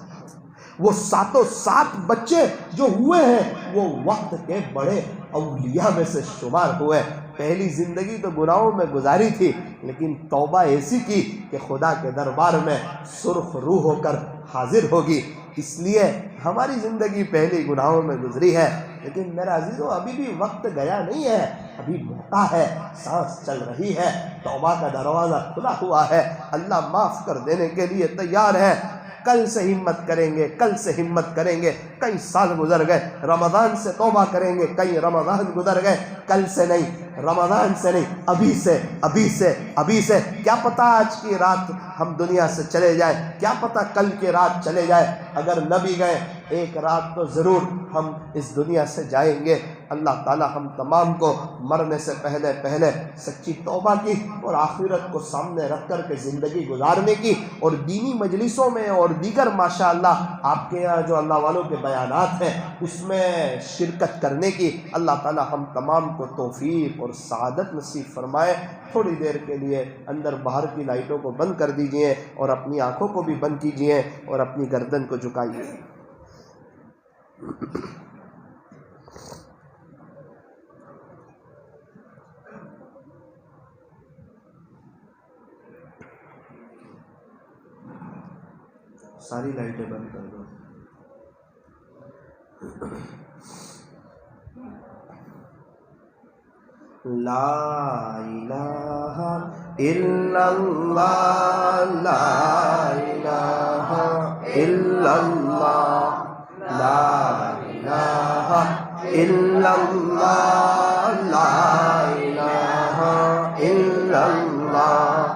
وہ 7 بچے جو ہوئے ہیں وہ وقت کے بڑے اولیاء میں سے شمار ہوئے۔ پہلی زندگی تو گناہوں میں گزاری تھی، لیکن توبہ ایسی کی کہ خدا کے دربار میں سرخ روح ہو کر حاضر ہوگی۔ اس لیے ہماری زندگی پہلی گناہوں میں گزری ہے، لیکن میرا عزیزو ابھی بھی وقت گیا نہیں ہے، ابھی موقع ہے، سانس چل رہی ہے، توبہ کا دروازہ کھلا ہوا ہے، اللہ معاف کر دینے کے لیے تیار ہے۔ کل سے ہمت کریں گے، کل سے ہمت کریں گے، کئی سال گزر گئے، رمضان سے توبہ کریں گے، کئی رمضان گزر گئے، کل سے نہیں، رمضان سے نہیں، ابھی سے کیا پتہ آج کی رات ہم دنیا سے چلے جائیں، کیا پتہ کل کی رات چلے جائے، اگر نہ بھی گئے ایک رات تو ضرور ہم اس دنیا سے جائیں گے۔ اللہ تعالی ہم تمام کو مرنے سے پہلے سچی توبہ کی اور آخرت کو سامنے رکھ کر کے زندگی گزارنے کی، اور دینی مجلسوں میں اور دیگر ماشاءاللہ آپ کے یہاں جو اللہ والوں کے بیانات ہیں اس میں شرکت کرنے کی اللہ تعالی ہم تمام کو توفیق اور سعادت نصیب فرمائے۔ تھوڑی دیر کے لیے اندر باہر کی لائٹوں کو بند کر دیجئے اور اپنی آنکھوں کو بھی بند کیجئے اور اپنی گردن کو جھکائیے۔ ساری لائٹیں بند کر دو۔ لا الہ الا اللہ، لا الہ الا اللہ، لا الہ الا اللہ، لا الہ الا اللہ۔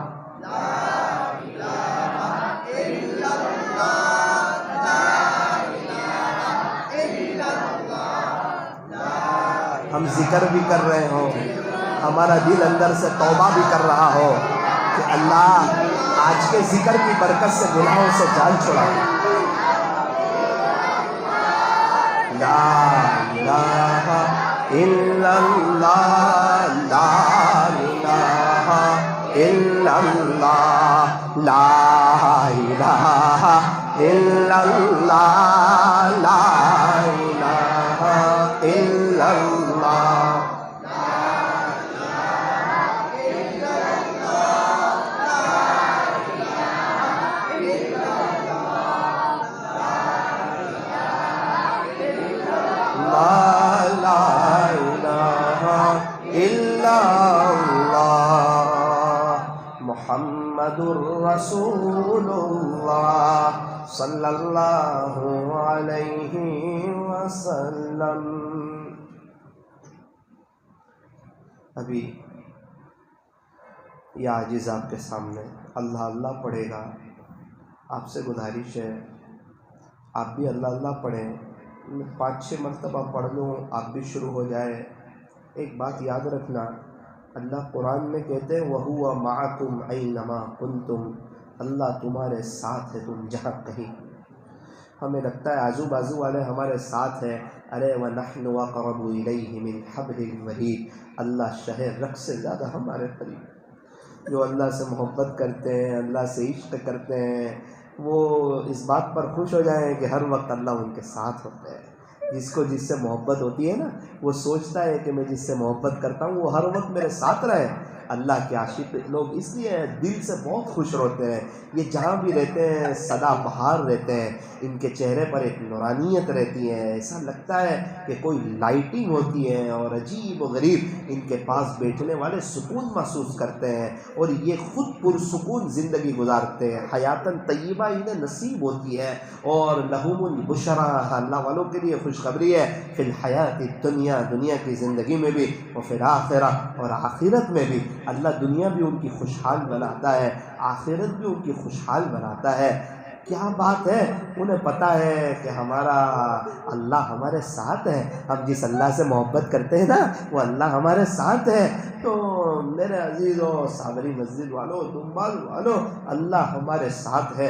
ہم ذکر بھی کر رہے ہوں، ہمارا دل اندر سے توبہ بھی کر رہا ہو کہ اللہ آج کے ذکر کی برکت سے گناہوں سے جان چھڑا۔ لا الہ الا اللہ، لا الہ الا اللہ، لا الہ الا اللہ، لا الہ الا اللہ۔ محمد الرسول اللہ صلی اللہ علیہ وسلم۔ ابھی یہ عاجز آپ کے سامنے اللہ اللہ پڑھے گا، آپ سے گزارش ہے آپ بھی اللہ اللہ پڑھیں، 5-6 مرتبہ پڑھ لوں، آپ بھی شروع ہو جائے۔ ایک بات یاد رکھنا، اللہ قرآن میں کہتے ہیں وَهُوَ مَعَكُمْ أَيْنَمَا كُنْتُمْ، اللہ تمہارے ساتھ ہے تم جہاں کہیں۔ ہمیں لگتا ہے آزو بازو والے ہمارے ساتھ ہیں، ارے وَنَحْنُ وَقَرَبُ إِلَيْهِ مِنْ حَبْلِ الْوَرِيدِ، اللہ شہ رگ سے زیادہ ہمارے قریب۔ جو اللہ سے محبت کرتے ہیں، اللہ سے عشق کرتے ہیں، وہ اس بات پر خوش ہو جائیں کہ ہر وقت اللہ ان کے ساتھ ہوتے ہیں۔ جس کو جس سے محبت ہوتی ہے نا، وہ سوچتا ہے کہ میں جس سے محبت کرتا ہوں وہ ہر وقت میرے ساتھ رہے۔ اللہ کے عاشق لوگ اس لیے دل سے بہت خوش ہوتے ہیں، یہ جہاں بھی رہتے ہیں سدا بہار رہتے ہیں، ان کے چہرے پر ایک نورانیت رہتی ہے، ایسا لگتا ہے کہ کوئی لائٹنگ ہوتی ہے، اور عجیب و غریب ان کے پاس بیٹھنے والے سکون محسوس کرتے ہیں، اور یہ خود پرسکون زندگی گزارتے ہیں، حیاتاً طیبہ انہیں نصیب ہوتی ہے، اور لہم البشرا، اللہ والوں کے لیے خوشخبری ہے، فی الحیات الدنیا، دنیا کی زندگی میں بھی، وفی الآخرہ، اور آخرت میں بھی۔ اللہ دنیا بھی ان کی خوشحال بناتا ہے، آخرت بھی ان کی خوشحال بناتا ہے۔ کیا بات ہے، انہیں پتہ ہے کہ ہمارا اللہ ہمارے ساتھ ہے، ہم جس اللہ سے محبت کرتے ہیں نا وہ اللہ ہمارے ساتھ ہے۔ تو میرے عزیزوں، صابری مسجد والوں، دنبال والوں، اللہ ہمارے ساتھ ہے،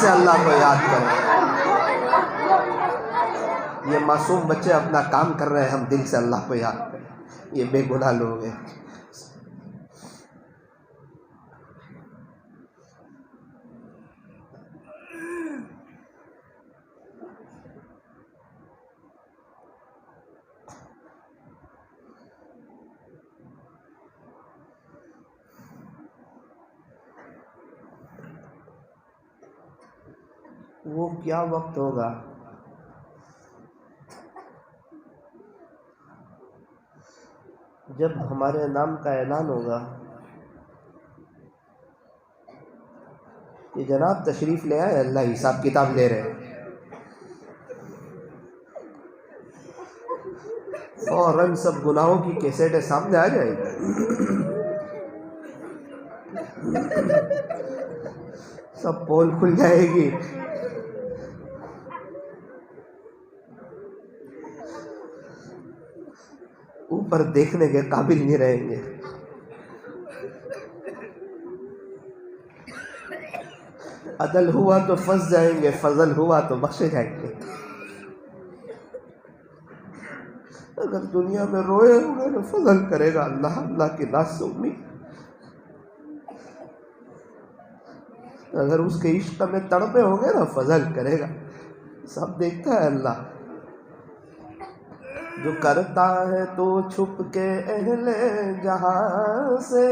سے اللہ کو یاد کریں. یہ معصوم بچے اپنا کام کر رہے ہیں، ہم دل سے اللہ کو یاد کریں. یہ بے گناہ لوگ ہیں. وہ کیا وقت ہوگا جب ہمارے نام کا اعلان ہوگا کہ جناب تشریف لے آئے، اللہ حساب کتاب لے رہے ہیں. فوراً سب گناہوں کی کیسٹیں سامنے آ جائے گی. سب پول کھل جائے گی. اوپر دیکھنے کے قابل نہیں رہیں گے. عدل ہوا تو پھنس جائیں گے، فضل ہوا تو بخشے جائیں گے. اگر دنیا میں روئے ہوئے تو فضل کرے گا اللہ، اللہ کی ذات سے امید. اگر اس کے عشق میں تڑپے ہوں گے نا فضل کرے گا. سب دیکھتا ہے اللہ. جو کرتا ہے تو چھپ کے اہل جہاں سے،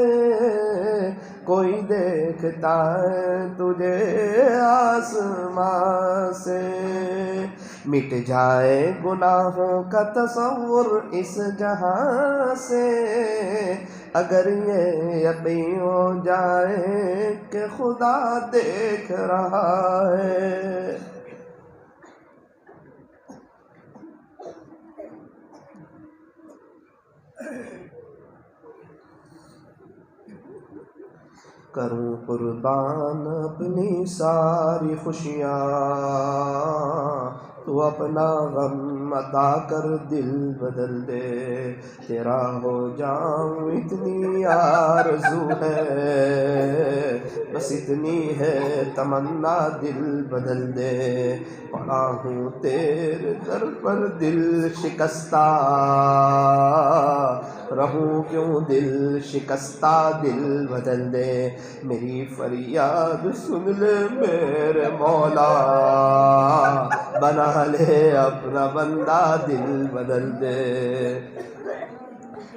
کوئی دیکھتا ہے تجھے آسمان سے. مٹ جائے گناہوں کا تصور اس جہاں سے، اگر یہ یقین ہو جائے کہ خدا دیکھ رہا ہے. کروں قربان اپنی ساری خوشیاں، تو اپنا غم عطا کر دل بدل دے. تیرا ہو جاؤں اتنی آرزو ہے، بس اتنی ہے تمنا دل بدل دے. پڑا ہوں تیرے در پر دل شکستہ، رہوں کیوں دل شکستہ دل بدل دے. میری فریاد سن لے میرے مولا، بنا لے اپنا بندہ دل بدل دے.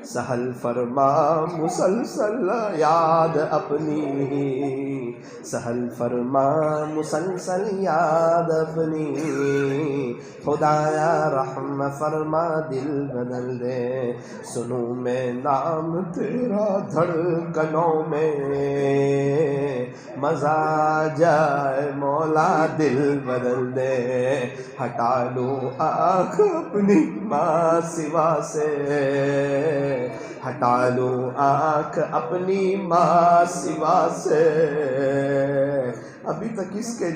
سہل فرما مسلسل یاد اپنی، سہل فرما مسلسل یاد اپنی. خدایا رحم فرما دل بدل دے. سنوں میں نام تیرا دھڑکنوں میں، مزہ جائے مولا دل بدل دے. ہٹا لوں آنکھ اپنی ماں سوا سے، ہٹا لوں آنکھ اپنی ماں سوا سے. ابھی تک اس کے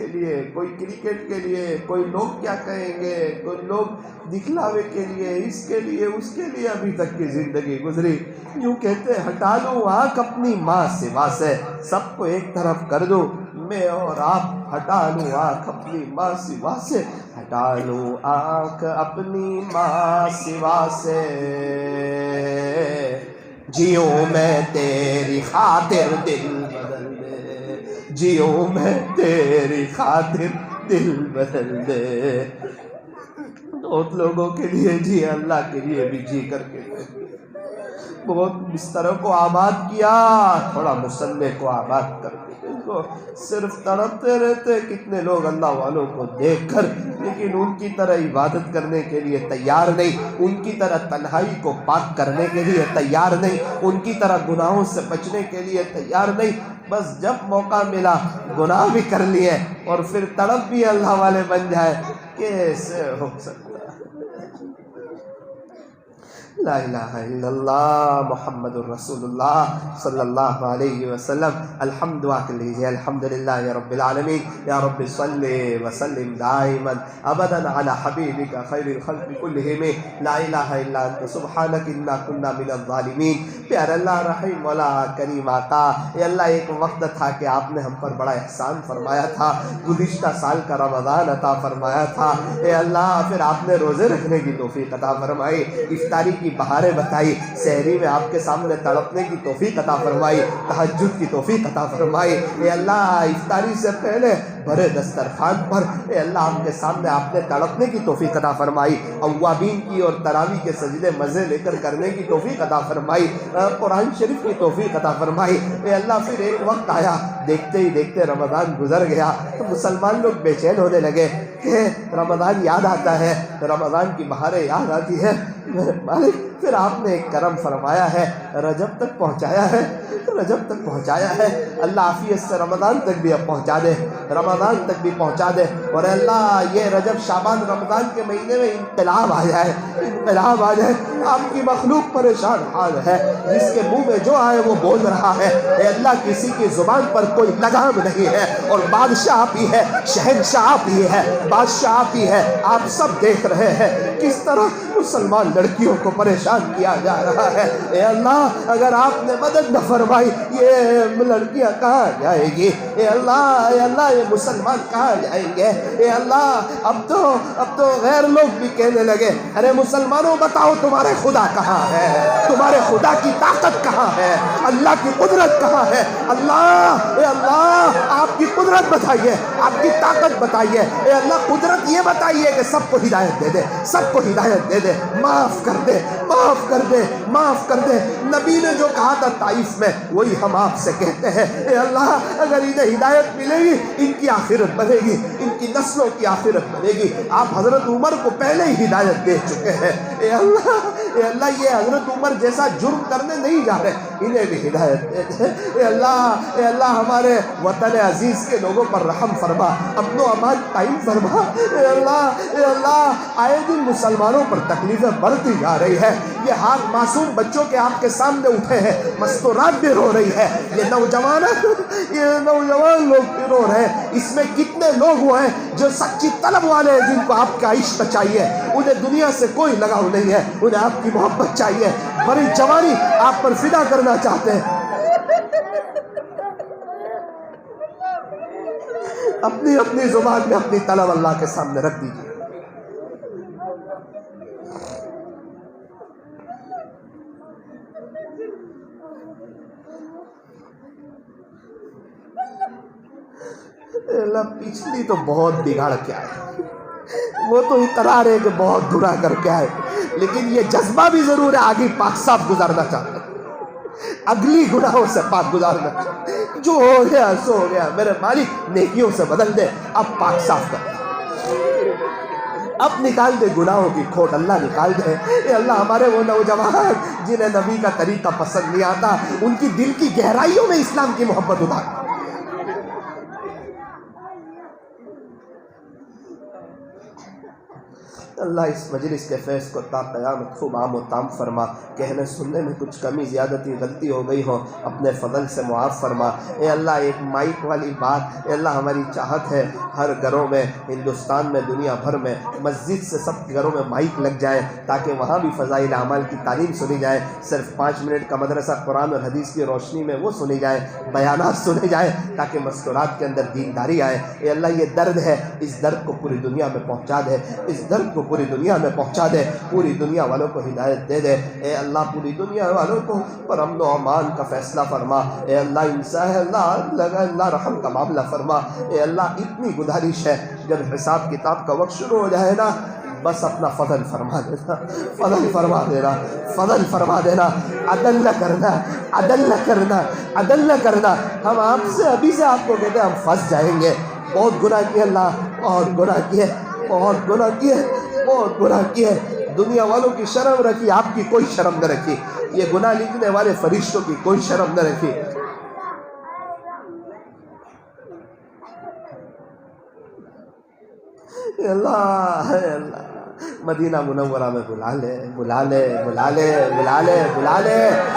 لیے کوئی کرکٹ کے لیے، کوئی لوگ کیا کہیں گے، کوئی لوگ دکھلاوے کے لیے، اس کے لیے ابھی تک کی زندگی گزری. یوں کہتے ہٹا لوں آنکھ اپنی ماں سوا سے، سب کو ایک طرف کر دوں میں اور آپ. ہٹا لوں آنکھ اپنی ماں سوا سے، ہٹا لوں آنکھ اپنی ماں سوا سے. جیوں میں تیری خاطر دل بدل دے، جیوں میں تیری خاطر دل بدل دے. بہت لوگوں کے لیے جی، اللہ کے لیے بھی جی کر کے بہت بستروں کو آباد کیا، تھوڑا مصلح کو آباد کر کے کو صرف تڑپتے رہتے. کتنے لوگ اللہ والوں کو دیکھ کر لیکن ان کی طرح عبادت کرنے کے لیے تیار نہیں، ان کی طرح تنہائی کو پاک کرنے کے لیے تیار نہیں، ان کی طرح گناہوں سے بچنے کے لیے تیار نہیں. بس جب موقع ملا گناہ بھی کر لیے اور پھر تڑپ بھی اللہ والے بن جائے. کیسے ہو سکتا ہے؟ لا الہ الا اللہ محمد الرسول اللہ صلی اللہ علیہ وسلم. الحمد دعا کر لیجیے. الحمدللہ رب العالمین. یا رب صلی وسلم دائما ابدا علی حبیبک خیر الخلق کلہم. لا الہ الا انت سبحانک انا کنا من الظالمین. پیارے اللہ رحیم مولا کریم آقا، اے اللہ ایک وقت تھا کہ آپ نے ہم پر بڑا احسان فرمایا تھا، گزشتہ سال کا رمضان عطا فرمایا تھا. اے اللہ پھر آپ نے روزے رکھنے کی توفیق عطا فرمائی، افطاری کی بہاریں بتائی، سحری میں آپ کے سامنے تڑپنے کی توفیق عطا فرمائی، تہجد کی توفیق عطا فرمائی. اے اللہ افطاری سے پہلے بڑے دسترخوان پر اے اللہ آپ کے سامنے آپ نے تڑپنے کی توفیق عطا فرمائی، اوابین کی اور تراویح کے سجدے مزے لے کر کرنے کی توفیق عطا فرمائی، قرآن شریف کی توفیق عطا فرمائی. اے اللہ پھر ایک وقت آیا، دیکھتے ہی دیکھتے رمضان گزر گیا تو مسلمان لوگ بے چین ہونے لگے کہ رمضان یاد آتا ہے، رمضان کی بہاریں یاد آتی ہے. مالک پھر آپ نے ایک کرم فرمایا ہے، رجب تک پہنچایا ہے، رجب تک پہنچایا ہے. اللہ عافیت سے رمضان تک بھی اب پہنچا دے، رمضان تک بھی پہنچا دے. اور اللہ یہ رجب شعبان رمضان کے مہینے میں انقلاب آ جائے، انقلاب آ جائے. آپ کی مخلوق پریشان حال ہے، جس کے منہ میں جو آئے وہ بول رہا ہے. اے اللہ کسی کی زبان پر کوئی لگام نہیں ہے، اور بادشاہ آپ ہی ہے، شہنشاہ آپ ہی ہے، بادشاہ آپ ہی ہے. آپ سب دیکھ رہے ہیں کس طرح مسلمان لڑکیوں کو پریشان کیا جا رہا ہے. اے اللہ اگر آپ نے مدد نہ فرمائی یہ لڑکیاں کہاں جائے گی؟ اے اللہ یہ مسلمان کہاں جائیں گے؟ اے اللہ اب تو غیر لوگ بھی کہنے لگے ارے مسلمانوں بتاؤ تمہارے خدا کہاں ہے، تمہارے خدا کی طاقت کہاں ہے، اللہ کی قدرت کہاں ہے؟ اللہ اے اللہ آپ کی قدرت بتائیے، آپ کی طاقت بتائیے. اے اللہ قدرت یہ بتائیے کہ سب کو ہدایت دے دے، سب کو ہدایت دے دے، معاف کر دے، معاف کر دے، معاف کر دے. نبی نے جو کہا تھا طائف میں وہی ہم آپ سے کہتے ہیں. اے اللہ اگر انہیں ہدایت ملے گی ان کی آخرت بنے گی، ان کی نسلوں کی آخرت بنے گی. آپ حضرت عمر کو پہلے ہی ہدایت دے چکے ہیں. اے اللہ یہ حضرت عمر جیسا جرم کرنے نہیں جا رہے، انہیں بھی ہدایت دے دے. اے اللہ ہمارے وطن عزیز کے لوگوں پر رحم فرما، امن و امان قائم فرما. اے اللہ آئے دن مسلمانوں پر تکلیفیں بڑھتی جا رہی ہے. یہ ہاتھ معصوم بچوں کے آپ کے سامنے اٹھے ہیں، مستورات بھی رو رہی ہے، یہ نوجوان لوگ بھی رو رہے ہیں. اس میں کتنے لوگ وہ ہیں جو سچی طلب والے ہیں، جن کو آپ کا عشق چاہیے، انہیں دنیا سے کوئی لگاؤ نہیں ہے، انہیں آپ کی محبت چاہیے، بڑی جوانی آپ پر فدا کرنا چاہتے ہیں. اپنی زبان میں اپنی طلب اللہ کے سامنے رکھ دیجیے. اللہ پچھلی تو بہت بگاڑ کے آئے، وہ تو اقرار ہے کہ بہت گناہ کر کے آئے، لیکن یہ جذبہ بھی ضرور ہے آگے پاک صاف گزارنا چاہتے ہیں، اگلی گناہوں سے پاک گزارنا چاہتے ہیں. جو ہو گیا سو ہو گیا، میرے مالک نیکیوں سے بدل دے، اب پاک صاف کر، اب نکال دے گناہوں کی کھوٹ، اللہ نکال دے. اے اللہ ہمارے وہ نوجوان جنہیں نبی کا طریقہ پسند نہیں آتا، ان کی دل کی گہرائیوں میں اسلام کی محبت اتار. اللہ اس مجلس کے فیض کو تا قیامت خوب عام و تام فرما. کہنے سننے میں کچھ کمی زیادتی غلطی ہو گئی ہو اپنے فضل سے معاف فرما. اے اللہ ایک مائک والی بات، اے اللہ ہماری چاہت ہے ہر گھروں میں، ہندوستان میں، دنیا بھر میں، مسجد سے سب گھروں میں مائک لگ جائے تاکہ وہاں بھی فضائل اعمال کی تعلیم سنی جائے. صرف 5 منٹ کا مدرسہ قرآن اور حدیث کی روشنی میں وہ سنی جائے، بیانات سنے جائے تاکہ مستورات کے اندر دینداری آئے. اے اللہ یہ درد ہے، اس درد کو پوری دنیا میں پہنچا دے، اس درد کو پوری دنیا میں پہنچا دے، پوری دنیا والوں کو ہدایت دے دے. اے اللہ پوری دنیا والوں کو پر امن و امان کا فیصلہ فرما. اے اللہ انصاف اللہ رحم کا معاملہ فرما. اے اللہ اتنی گزارش ہے جب حساب کتاب کا وقت شروع ہو جائے نا، بس اپنا فضل فرما دینا، فضل فرما دینا، فضل فرما دینا. عدل نہ کرنا، عدل نہ کرنا، عدل نہ کرنا. ہم آپ سے ابھی سے آپ کو کہتے ہیں ہم پھنس جائیں گے. بہت گناہ کیے اللہ، بہت گناہ کیے، بہت گناہ کیے، بہت گناہ کیے. دنیا والوں کی شرم رکھی، آپ کی کوئی شرم نہ رکھی. یہ گناہ لکھنے والے فرشتوں کی کوئی شرم نہ رکھی. اے اللہ مدینہ منورہ میں بلا لے بلا لے بلا لے بلا لے بلا لے،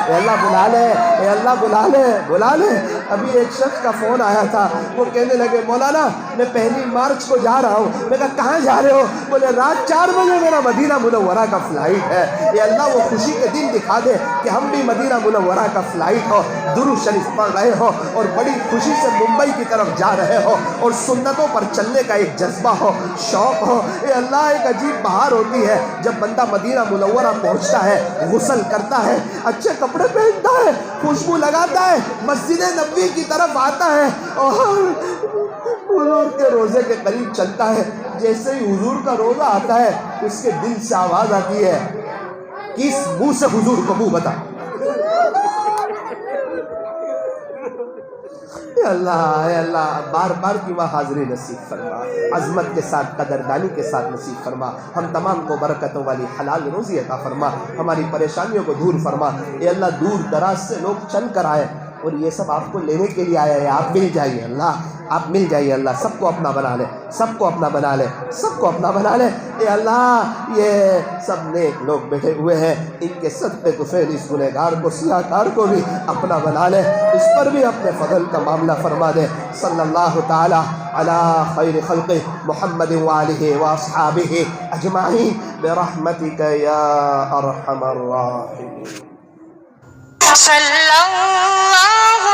اے اللہ بلا لے، اے اللہ بلا لے بلا لے۔ ابھی ایک شخص کا فون آیا تھا، وہ کہنے لگے مولانا میں 1 مارچ کو جا رہا ہوں۔ میں کہا کہاں جا رہے ہو؟ بولے رات 4 بجے میرا مدینہ منورہ کا فلائٹ ہے۔ اے اللہ وہ خوشی کے دن دکھا دے کہ ہم بھی مدینہ منورہ کا فلائٹ ہو، درود شریف پڑھ رہے ہو اور بڑی خوشی سے ممبئی کی طرف جا رہے ہو اور سنتوں پر چلنے کا ایک جذبہ ہو، شوق ہو۔ اے اللہ ایک عجیب بہار ہوتی ہے جب بندہ مدینہ منورہ پہنچتا ہے، غسل کرتا ہے، اچھے کپڑے پہنتا ہے، خوشبو لگاتا ہے، مسجد نبوی کی طرف آتا ہے اور حضور کے روزے کے قریب چلتا ہے۔ جیسے ہی حضور کا روزہ آتا ہے اس کے دل سے آواز آتی ہے، کس منہ سے حضور کو منہ بتا۔ اے اللہ بار بار کی وہاں حاضری نصیب فرما، عظمت کے ساتھ قدردانی کے ساتھ نصیب فرما، ہم تمام کو برکتوں والی حلال روزی عطا فرما، ہماری پریشانیوں کو دور فرما۔ اے اللہ دور دراز سے لوگ چل کر آئے اور یہ سب آپ کو لینے کے لیے آیا ہے، آپ مل جائیے اللہ، آپ مل جائیے اللہ، سب کو اپنا بنا لے، سب کو اپنا بنا لے، سب کو اپنا بنا لے۔ اے اللہ یہ سب نیک لوگ بیٹھے ہوئے ہیں، ان کے صدقے کو فعل اس گنہگار کو سیاہ کار کو بھی اپنا بنا لے، اس پر بھی اپنے فضل کا معاملہ فرما دے۔ صلی اللہ تعالی علی خیر خلق محمد وآلہ واصحابہ اجمعین برحمتک یا ارحم الراحمین۔ صلی اللہ